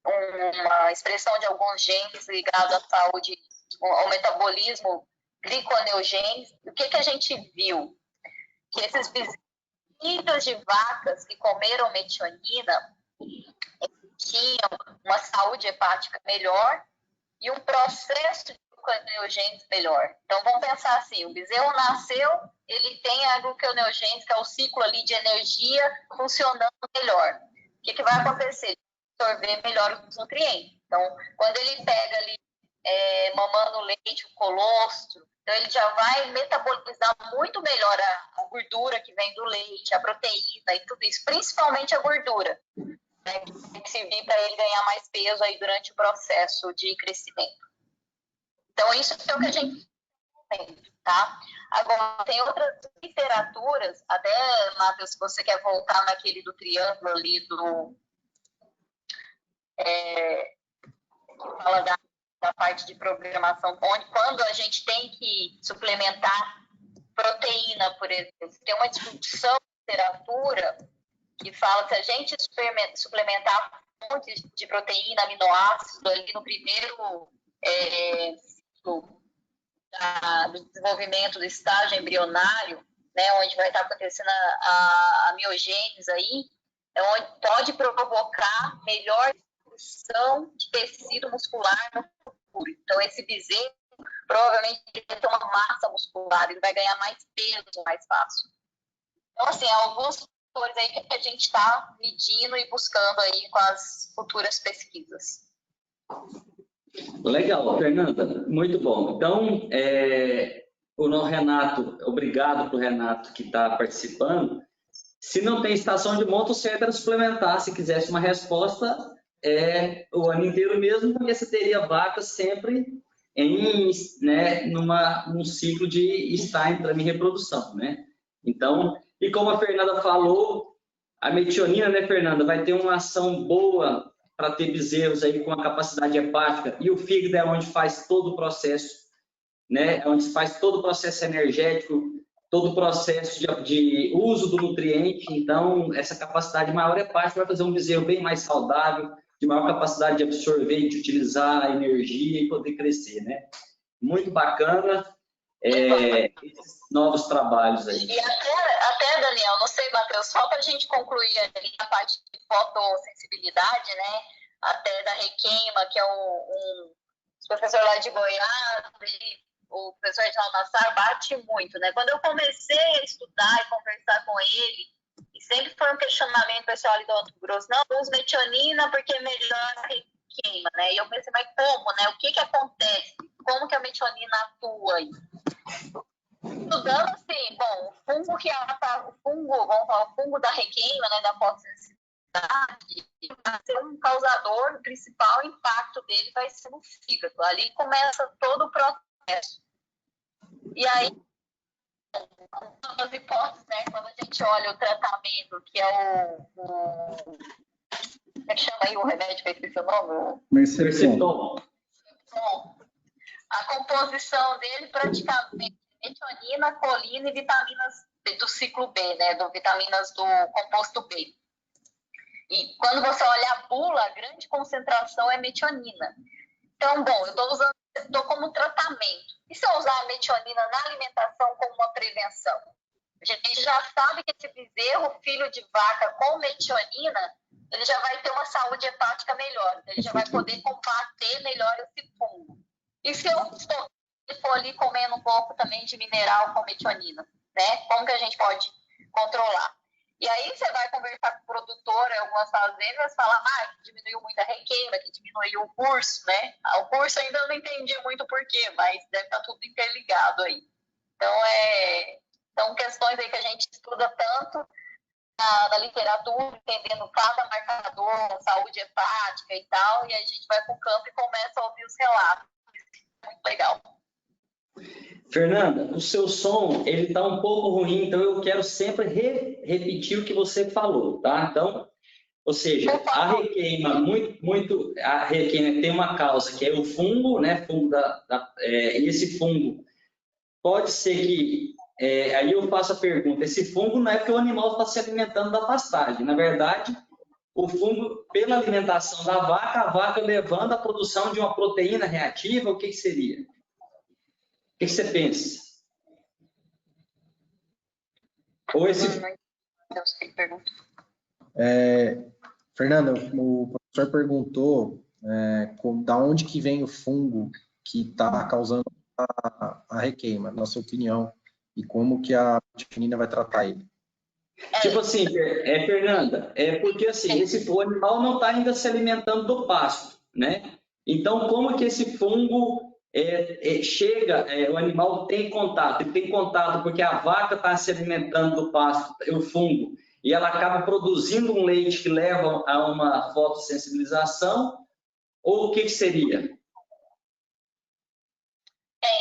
[SPEAKER 2] uma expressão de alguns genes ligados à saúde, ao metabolismo gliconeogênico. O que a gente viu? Que esses bezerros de vacas que comeram metionina tinham uma saúde hepática melhor e um processo de gluconeogênese melhor. Então, vamos pensar assim, o bezerro nasceu, ele tem a gluconeogênese, que é o ciclo ali de energia funcionando melhor. O que vai acontecer? Absorver melhor os nutrientes. Então, quando ele pega ali, mamando leite, o colostro, então ele já vai metabolizar muito melhor a gordura que vem do leite, a proteína e tudo isso, principalmente a gordura. Tem que servir para ele ganhar mais peso aí durante o processo de crescimento. Então, isso é o que a gente tem. tá? Agora, tem outras literaturas, até, Matheus, se você quer voltar naquele do triângulo ali, fala da parte de programação, quando a gente tem que suplementar proteína, por exemplo. Tem uma discussão na literatura que fala que se a gente suplementar fontes de proteína, aminoácido ali no primeiro ciclo do desenvolvimento do estágio embrionário, né, onde vai estar acontecendo a miogênese aí, onde pode provocar melhor distribuição de tecido muscular no futuro. Então, esse bezerro provavelmente ele vai ter uma massa muscular, ele vai ganhar mais peso mais fácil. Então, assim, alguns fatores aí que a gente está medindo e buscando aí com as futuras pesquisas.
[SPEAKER 1] Legal, Fernanda, muito bom. Então, o Renato, obrigado para o Renato que está participando. Se não tem estação de monta, o certo era suplementar. Se quisesse uma resposta, o ano inteiro mesmo, porque você teria vacas sempre num ciclo de estar entrando em reprodução, né? Então, e como a Fernanda falou, a metionina, né, Fernanda, vai ter uma ação boa para ter bezerros aí com a capacidade hepática, e o fígado é onde faz todo o processo, né? É onde se faz todo o processo energético, todo o processo de uso do nutriente. Então, essa capacidade maior hepática vai fazer um bezerro bem mais saudável, de maior capacidade de absorver e de utilizar a energia e poder crescer, né? Muito bacana esses novos trabalhos aí.
[SPEAKER 2] E até, Daniel, não sei, Matheus, só para a gente concluir ali a parte de fotossensibilidade, né? Até da Requeima, que é um professor lá de Goiás, o professor Reginaldo Nassar, bate muito, né? Quando eu comecei a estudar e conversar com ele, e sempre foi um questionamento pessoal ali do Mato Grosso, não, uso metionina porque melhora a Requeima, né? E eu pensei, mas como, né? O que acontece? Como que a metionina atua aí? Estudando assim, bom, o fungo o fungo da Requeima, né, da fotossensibilidade, vai ser um causador, o principal impacto dele vai ser no fígado. Ali começa todo o processo. E aí, as hipóteses, né, quando a gente olha o tratamento, que é como é que chama aí o remédio, que eu esqueci o nome?
[SPEAKER 3] Merceptol.
[SPEAKER 2] A composição dele praticamente metionina, colina e vitaminas do ciclo B, né, vitaminas do composto B. E quando você olha a bula, a grande concentração é metionina. Então, bom, eu estou como tratamento. E se eu usar a metionina na alimentação como uma prevenção? A gente já sabe que esse bezerro, filho de vaca com metionina, ele já vai ter uma saúde hepática melhor. Ele já vai poder combater melhor esse fungo. E se eu for ali comendo um pouco também de mineral com metionina, né? Como que a gente pode controlar? E aí você vai conversar com o produtor em algumas fazendas, fala, que diminuiu muito a requeima, que diminuiu o curso, né? O curso ainda eu não entendi muito porquê, mas deve estar tudo interligado aí. Então, são questões aí que a gente estuda tanto na literatura, entendendo cada marcador, saúde hepática e tal, e aí a gente vai para o campo e começa a ouvir os relatos. Muito legal.
[SPEAKER 1] Fernanda, o seu som ele está um pouco ruim, então eu quero sempre repetir o que você falou, tá? Então, ou seja, a requeima a requeima tem uma causa que é o fungo, né? Fungo e esse fungo pode ser que aí eu faço a pergunta: esse fungo não é porque o animal está se alimentando da pastagem, na verdade, o fungo pela alimentação da vaca, a vaca levando a produção de uma proteína reativa, o que seria? O que você pensa? Ou esse...
[SPEAKER 3] Fernanda, o professor perguntou da onde que vem o fungo que está causando a requeima, nossa opinião, e como que a metionina vai tratar ele.
[SPEAKER 1] Tipo assim, Fernanda, porque assim, o animal não está ainda se alimentando do pasto, né? Então, como que esse fungo chega, o animal tem contato? Ele tem contato porque a vaca está se alimentando do pasto, o fungo, e ela acaba produzindo um leite que leva a uma fotossensibilização, ou o que seria?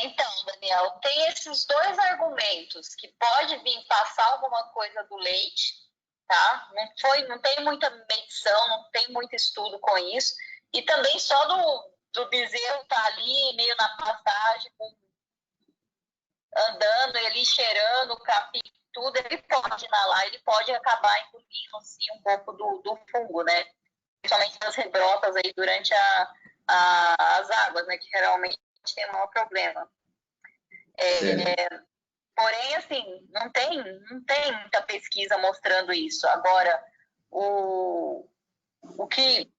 [SPEAKER 2] Então, Daniel, tem esses dois argumentos, que pode vir passar alguma coisa do leite, tá? Não tem muita medição, não tem muito estudo com isso, e também só do bezerro tá ali, meio na pastagem, andando, ele cheirando o capim, tudo, ele pode inalar, ele pode acabar engolindo, assim, um pouco do fungo, né? Principalmente nas rebrotas aí durante as águas, né? Que geralmente tem o maior problema. Porém, assim, não tem muita pesquisa mostrando isso. Agora, o que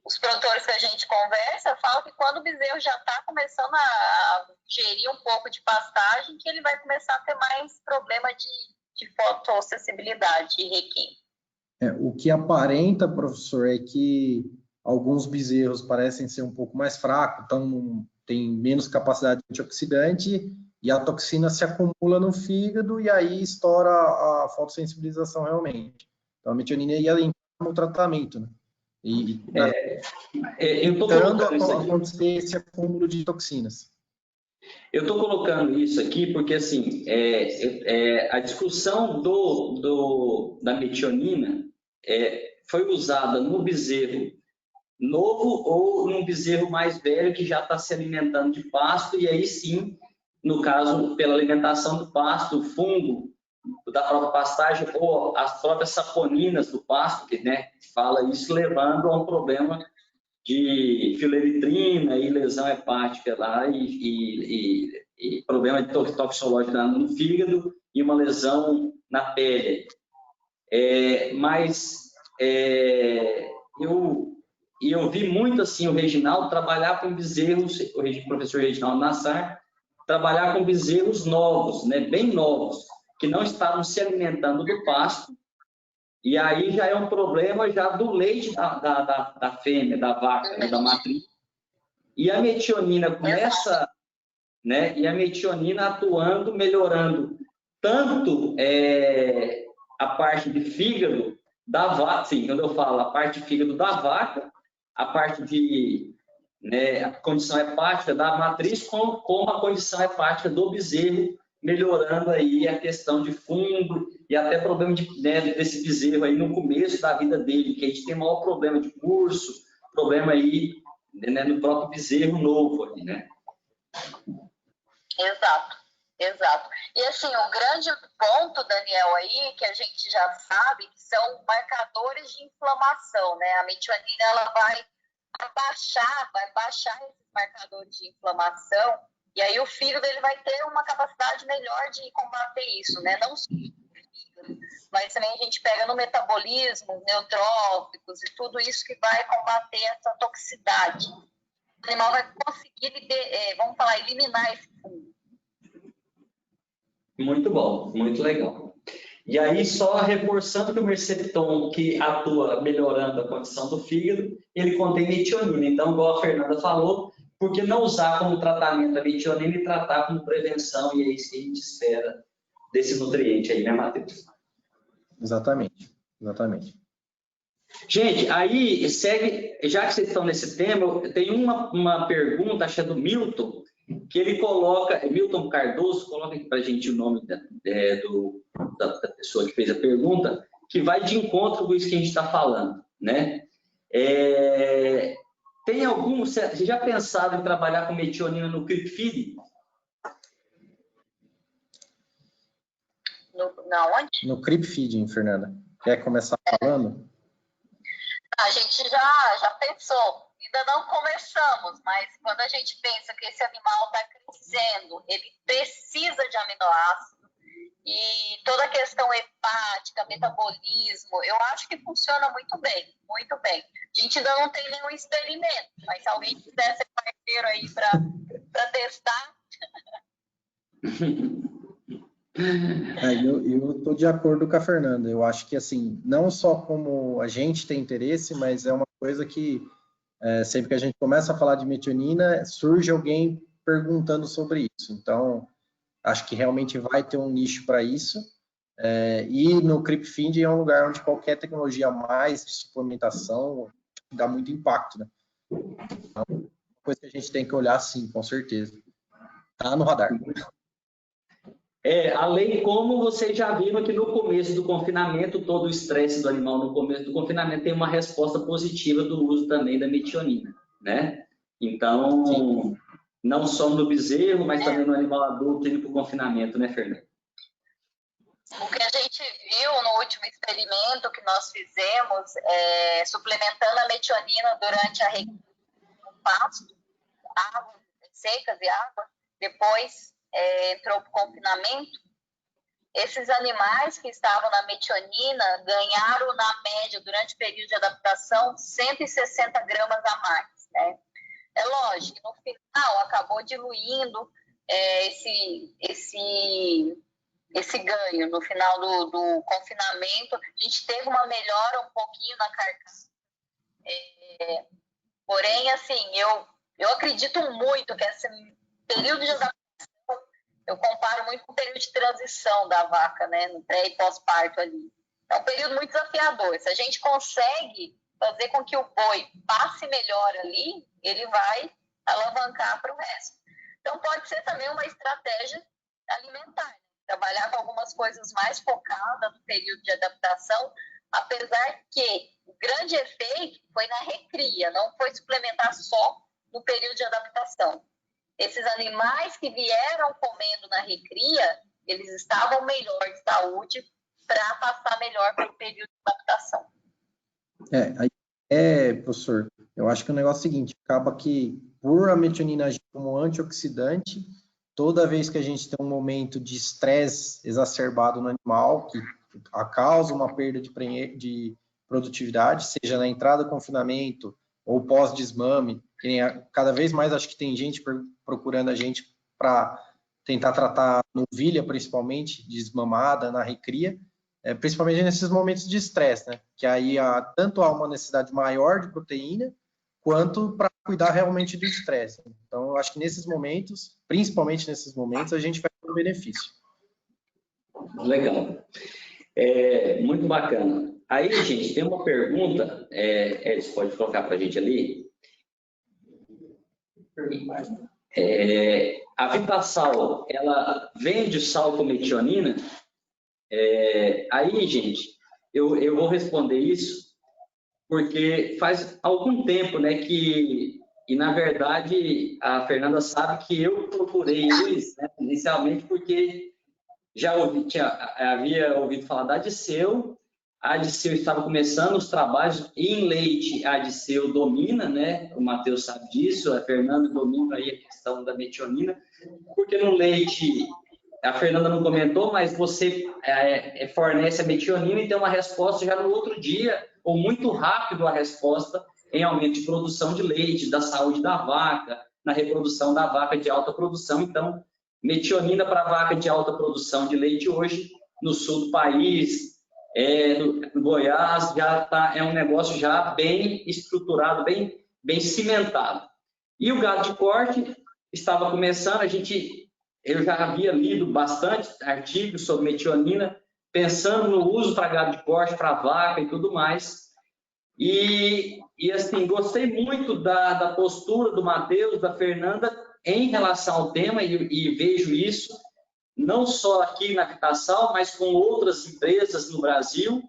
[SPEAKER 2] os produtores que a gente conversa falam que quando o bezerro já está começando a gerir um pouco de pastagem, que ele vai começar a ter mais problema de fotossensibilidade e requinte.
[SPEAKER 3] O que aparenta, professor, é que alguns bezerros parecem ser um pouco mais fracos, então tem menos capacidade de antioxidante e a toxina se acumula no fígado e aí estoura a fotossensibilização realmente. Então, a metionina ia entrar no tratamento, né?
[SPEAKER 1] Eu estou colocando isso aqui.
[SPEAKER 3] Acontecer esse acúmulo de toxinas.
[SPEAKER 1] Eu estou colocando isso aqui porque, assim, a discussão da metionina foi usada no bezerro novo ou num bezerro mais velho que já está se alimentando de pasto, e aí sim, no caso, pela alimentação do pasto, o fungo da própria pastagem ou as próprias saponinas do pasto, que, né, fala isso, levando a um problema de fileritrina e lesão hepática lá e problema toxicológico no fígado e uma lesão na pele. Mas eu vi muito assim o Reginaldo trabalhar com bezerros, o professor Reginaldo Nassar, trabalhar com bezerros novos, né, bem novos, que não estavam se alimentando do pasto. E aí já é um problema já do leite da fêmea, da vaca, né, da matriz. E a metionina começa, né? E a metionina atuando, melhorando tanto a parte de fígado da vaca, sim, quando eu falo a parte de fígado da vaca, a parte de, né, a condição hepática da matriz, como a condição hepática do bezerro, melhorando aí a questão de fungo e até problema desse bezerro aí no começo da vida dele, que a gente tem maior problema de curso, problema aí, né, no próprio bezerro novo aí, né?
[SPEAKER 2] Exato. E assim, o grande ponto, Daniel, aí, que a gente já sabe, que são marcadores de inflamação, né? A metionina, ela vai baixar esses marcadores de inflamação, e aí o fígado ele vai ter uma capacidade melhor de combater isso, né? Não só o fígado, mas também a gente pega no metabolismo, neutróficos e tudo isso que vai combater essa toxicidade. O animal vai conseguir, vamos falar, eliminar esse fungo.
[SPEAKER 1] Muito bom, muito legal. E aí, só reforçando que o Mercepton, que atua melhorando a condição do fígado, ele contém metionina. Então, igual a Fernanda falou, por que não usar como tratamento a metionina e tratar como prevenção? E é isso que a gente espera desse nutriente aí, né, Matheus?
[SPEAKER 3] Exatamente.
[SPEAKER 1] Gente, aí segue, já que vocês estão nesse tema, tem uma pergunta, acho que é do Milton, que ele coloca, Milton Cardoso, coloca aqui para a gente o nome da pessoa que fez a pergunta, que vai de encontro com isso que a gente está falando, né? Tem algum, você já pensaram em trabalhar com metionina no creep feed?
[SPEAKER 2] Onde?
[SPEAKER 3] No creep feeding, Fernanda. Quer começar falando?
[SPEAKER 2] A gente já pensou. Ainda não começamos, mas quando a gente pensa que esse animal está crescendo, ele precisa de aminoácido e toda a questão hepática, metabolismo, eu acho que funciona muito bem, muito bem. A gente ainda não tem nenhum experimento, mas se alguém quiser ser parceiro aí para testar.
[SPEAKER 3] Eu estou de acordo com a Fernanda. Eu acho que, assim, não só como a gente tem interesse, mas é uma coisa que sempre que a gente começa a falar de metionina, surge alguém perguntando sobre isso. Então, acho que realmente vai ter um nicho para isso. E no creep feed é um lugar onde qualquer tecnologia a mais de suplementação dá muito impacto, né? Então, é uma coisa que a gente tem que olhar, sim, com certeza. Tá no radar.
[SPEAKER 1] Além, como vocês já viram que no começo do confinamento, todo o estresse do animal no começo do confinamento tem uma resposta positiva do uso também da metionina, né? Então, sim, não só no bezerro, mas também no animal adulto indo para o confinamento, né, Fernanda?
[SPEAKER 2] O que a gente viu no último experimento que nós fizemos, suplementando a metionina durante a pasto, água, secas e água, depois entrou para o confinamento, esses animais que estavam na metionina ganharam, na média, durante o período de adaptação, 160 gramas a mais, né? É lógico, no final acabou diluindo esse ganho. No final do confinamento, a gente teve uma melhora um pouquinho na carcaça. Porém, assim, eu acredito muito que esse período de adaptação, eu comparo muito com o período de transição da vaca, né, no pré e pós-parto ali. É um período muito desafiador. Se a gente consegue fazer com que o boi passe melhor ali, ele vai alavancar para o resto. Então, pode ser também uma estratégia alimentar, né? Trabalhar com algumas coisas mais focadas no período de adaptação, apesar que o grande efeito foi na recria, não foi suplementar só no período de adaptação. Esses animais que vieram comendo na recria, eles estavam melhor de saúde para passar melhor pelo período de adaptação.
[SPEAKER 3] Professor, eu acho que o negócio é o seguinte, acaba que por a metionina agir como antioxidante, toda vez que a gente tem um momento de estresse exacerbado no animal, que causa uma perda de produtividade, seja na entrada do confinamento ou pós-desmame, cada vez mais acho que tem gente procurando a gente para tentar tratar novilha, principalmente, desmamada, na recria, principalmente nesses momentos de estresse, né? Que aí tanto há uma necessidade maior de proteína, quanto para cuidar realmente do estresse. Então, eu acho que nesses momentos, principalmente nesses momentos, a gente vai ter um benefício.
[SPEAKER 1] Legal. Muito bacana. Aí, gente, tem uma pergunta, Edson, pode colocar para a gente ali? A Vitasal, ela vende sal com metionina? Aí, gente, eu vou responder isso, porque faz algum tempo, né, e na verdade a Fernanda sabe que eu procurei eles, né, inicialmente porque já havia ouvido falar da Adisseu, a Adisseu estava começando os trabalhos em leite, a Adisseu domina, né, o Matheus sabe disso, a Fernanda domina aí a questão da metionina, porque no leite, a Fernanda não comentou, mas você fornece a metionina e tem uma resposta já no outro dia, ou muito rápido a resposta em aumento de produção de leite, da saúde da vaca, na reprodução da vaca de alta produção. Então, metionina para vaca de alta produção de leite hoje, no sul do país, no Goiás, é um negócio já bem estruturado, bem cimentado. E o gado de corte estava começando, eu já havia lido bastante artigos sobre metionina, pensando no uso para gado de corte, para vaca e tudo mais. E assim, gostei muito da postura do Matheus, da Fernanda, em relação ao tema, e vejo isso não só aqui na Vitasal, mas com outras empresas no Brasil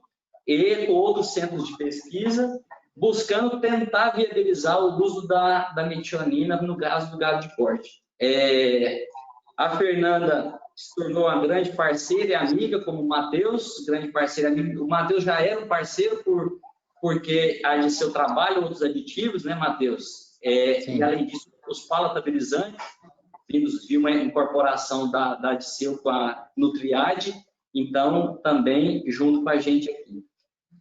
[SPEAKER 1] e com outros centros de pesquisa, buscando tentar viabilizar o uso da metionina no caso do gado de corte. A Fernanda se tornou uma grande parceira e amiga, como o Matheus, grande parceira e amiga. O Matheus já era um parceiro porque há de seu trabalho, outros aditivos, né, Matheus? E além disso, os palatabilizantes, vindos de uma incorporação da Adisseu com a Nutriad, então também junto com a gente aqui.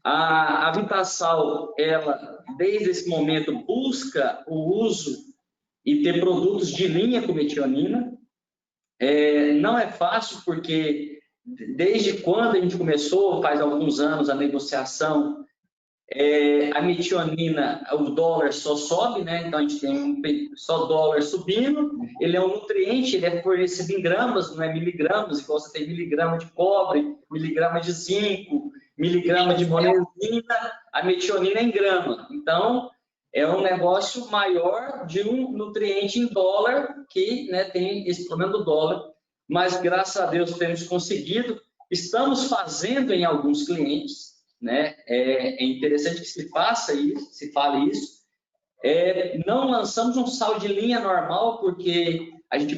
[SPEAKER 1] A Vitasal, ela, desde esse momento, busca o uso e ter produtos de linha com metionina. Não é fácil, porque desde quando a gente começou, faz alguns anos, a negociação, a metionina, o dólar só sobe, né? Então a gente tem só dólar subindo, ele é um nutriente, ele é fornecido em gramas, não é miligramas, igual você tem miligrama de cobre, miligrama de zinco, miligrama de monezina, a metionina é em grama. Então, é um negócio maior de um nutriente em dólar, que, né, tem esse problema do dólar, mas graças a Deus temos conseguido, estamos fazendo em alguns clientes, né? É interessante que se faça isso, se fale isso. Não lançamos um sal de linha normal, porque a gente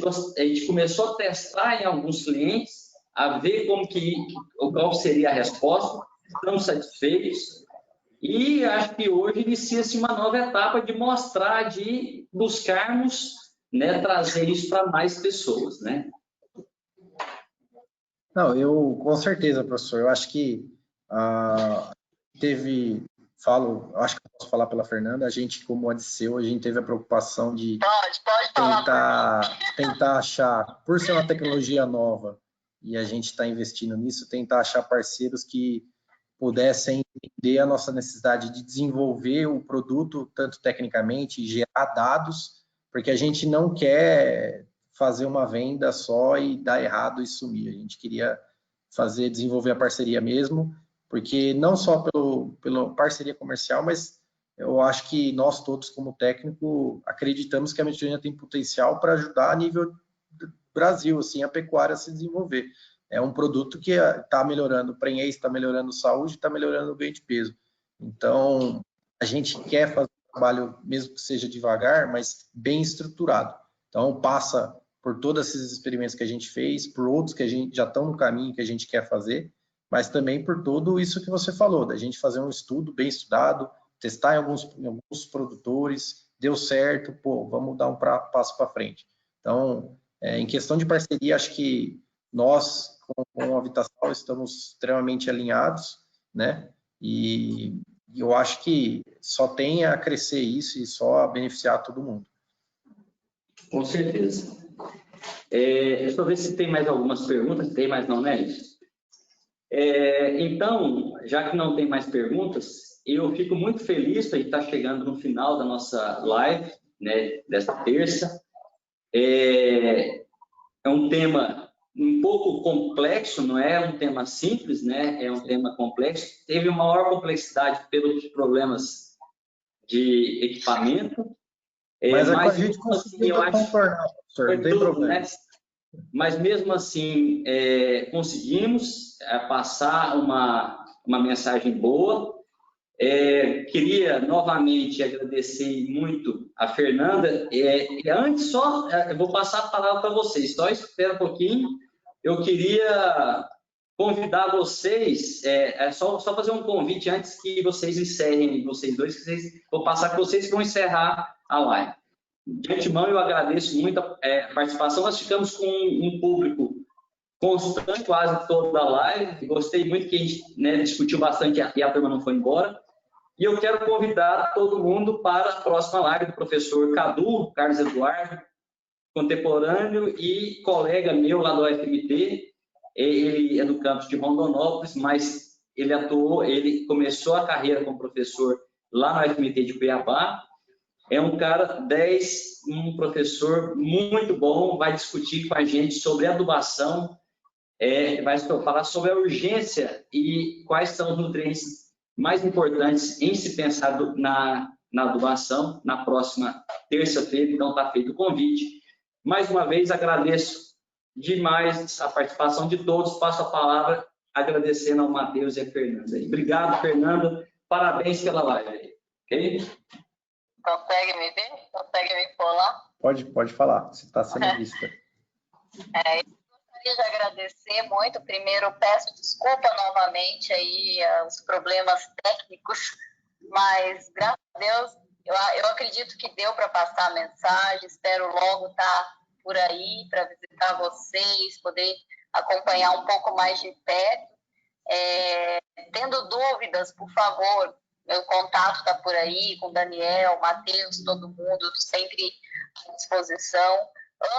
[SPEAKER 1] começou a testar em alguns clientes, a ver qual seria a resposta, estamos satisfeitos, e acho que hoje inicia-se uma nova etapa de mostrar, de buscarmos, né, trazer isso para mais pessoas, né?
[SPEAKER 3] Não, com certeza, professor, eu acho que acho que eu posso falar pela Fernanda, a gente, como Adiceu, a gente teve a preocupação de
[SPEAKER 2] Pode falar.
[SPEAKER 3] tentar achar, por ser uma tecnologia nova, e a gente está investindo nisso, tentar achar parceiros que pudessem entender a nossa necessidade de desenvolver o produto, tanto tecnicamente, gerar dados, porque a gente não quer fazer uma venda só e dar errado e sumir. A gente queria desenvolver a parceria mesmo, porque não só pela parceria comercial, mas eu acho que nós todos, como técnico, acreditamos que a Mediterrânea tem potencial para ajudar a nível Brasil, assim, a pecuária a se desenvolver. É um produto que está melhorando o prenhez, está melhorando a saúde, está melhorando o ganho de peso. Então, a gente quer fazer um trabalho, mesmo que seja devagar, mas bem estruturado. Então, passa por todos esses experimentos que a gente fez, por outros que a gente já estão no caminho que a gente quer fazer, mas também por tudo isso que você falou, da gente fazer um estudo bem estudado, testar em alguns produtores, deu certo, pô, vamos dar um passo para frente. Então, em questão de parceria, acho que nós, com a Vitasal, estamos extremamente alinhados, né? E eu acho que só tem a crescer isso e só a beneficiar todo mundo.
[SPEAKER 1] Com certeza. Deixa eu ver se tem mais algumas perguntas. Tem mais não, né? Então, já que não tem mais perguntas, eu fico muito feliz de estar chegando no final da nossa live, né, desta terça. É um tema um pouco complexo, não é um tema simples, né? É um tema complexo. Teve uma maior complexidade pelos problemas de equipamento.
[SPEAKER 3] Mas a gente conseguiu contornar, professor, não tem problema. Né?
[SPEAKER 1] Mas mesmo assim, conseguimos passar uma mensagem boa. Queria novamente agradecer muito a Fernanda. Antes, eu vou passar a palavra para vocês, só espera um pouquinho. Eu queria convidar vocês, só fazer um convite antes que vocês encerrem, vocês dois, vou passar com vocês que vão encerrar a live. De antemão, eu agradeço muito a participação. Nós ficamos com um público constante quase toda a live. Gostei muito que a gente, né, discutiu bastante e a turma não foi embora. E eu quero convidar todo mundo para a próxima live do professor Cadu, Carlos Eduardo, contemporâneo e colega meu lá do UFMT. Ele é do campus de Rondonópolis, mas ele começou a carreira como professor lá no UFMT de Cuiabá. É um cara 10, um professor muito bom, vai discutir com a gente sobre adubação, vai falar sobre a urgência e quais são os nutrientes mais importantes em se pensar na adubação, na próxima terça-feira. Então, está feito o convite. Mais uma vez, agradeço demais a participação de todos. Passo a palavra agradecendo ao Matheus e a Fernanda. Obrigado, Fernanda. Parabéns pela live. Ok?
[SPEAKER 2] Consegue me ver? Consegue me pôr lá?
[SPEAKER 3] Pode falar, você está sendo vista.
[SPEAKER 2] Eu gostaria de agradecer muito. Primeiro, peço desculpa novamente aí os problemas técnicos, mas graças a Deus eu acredito que deu para passar a mensagem. Espero logo estar por aí para visitar vocês, poder acompanhar um pouco mais de perto. Tendo dúvidas, por favor, meu contato está por aí, com o Daniel, Matheus, todo mundo, sempre à disposição.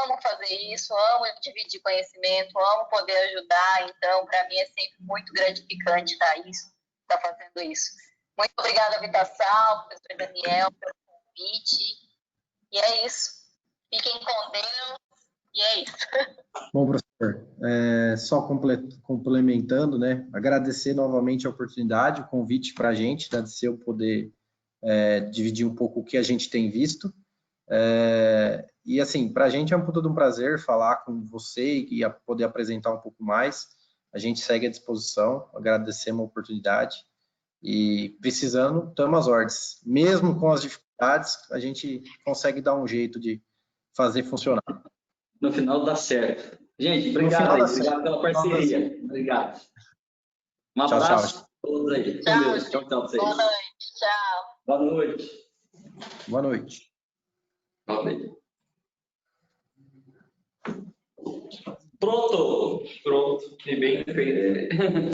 [SPEAKER 2] Amo fazer isso, amo dividir conhecimento, amo poder ajudar. Então, para mim é sempre muito gratificante estar fazendo isso. Muito obrigada, Vitasal, professor Daniel, pelo convite. E é isso. Fiquem com Deus. E é isso.
[SPEAKER 3] Bom, professor, só complementando, né? Agradecer novamente a oportunidade, o convite para a gente, da DCEU poder dividir um pouco o que a gente tem visto. E assim, para a gente é um puta de um prazer falar com você e poder apresentar um pouco mais. A gente segue à disposição, agradecemos a oportunidade e precisando, estamos às ordens. Mesmo com as dificuldades, a gente consegue dar um jeito de fazer funcionar.
[SPEAKER 1] No final dá certo. Gente, obrigado aí, obrigado pela parceria. Obrigado. Um abraço a todos aí. Com Deus. Tchau, tchau pra vocês.
[SPEAKER 2] Boa noite. Tchau.
[SPEAKER 1] Boa noite.
[SPEAKER 3] Boa noite.
[SPEAKER 1] Boa noite. Pronto. Pronto. Que bem feito.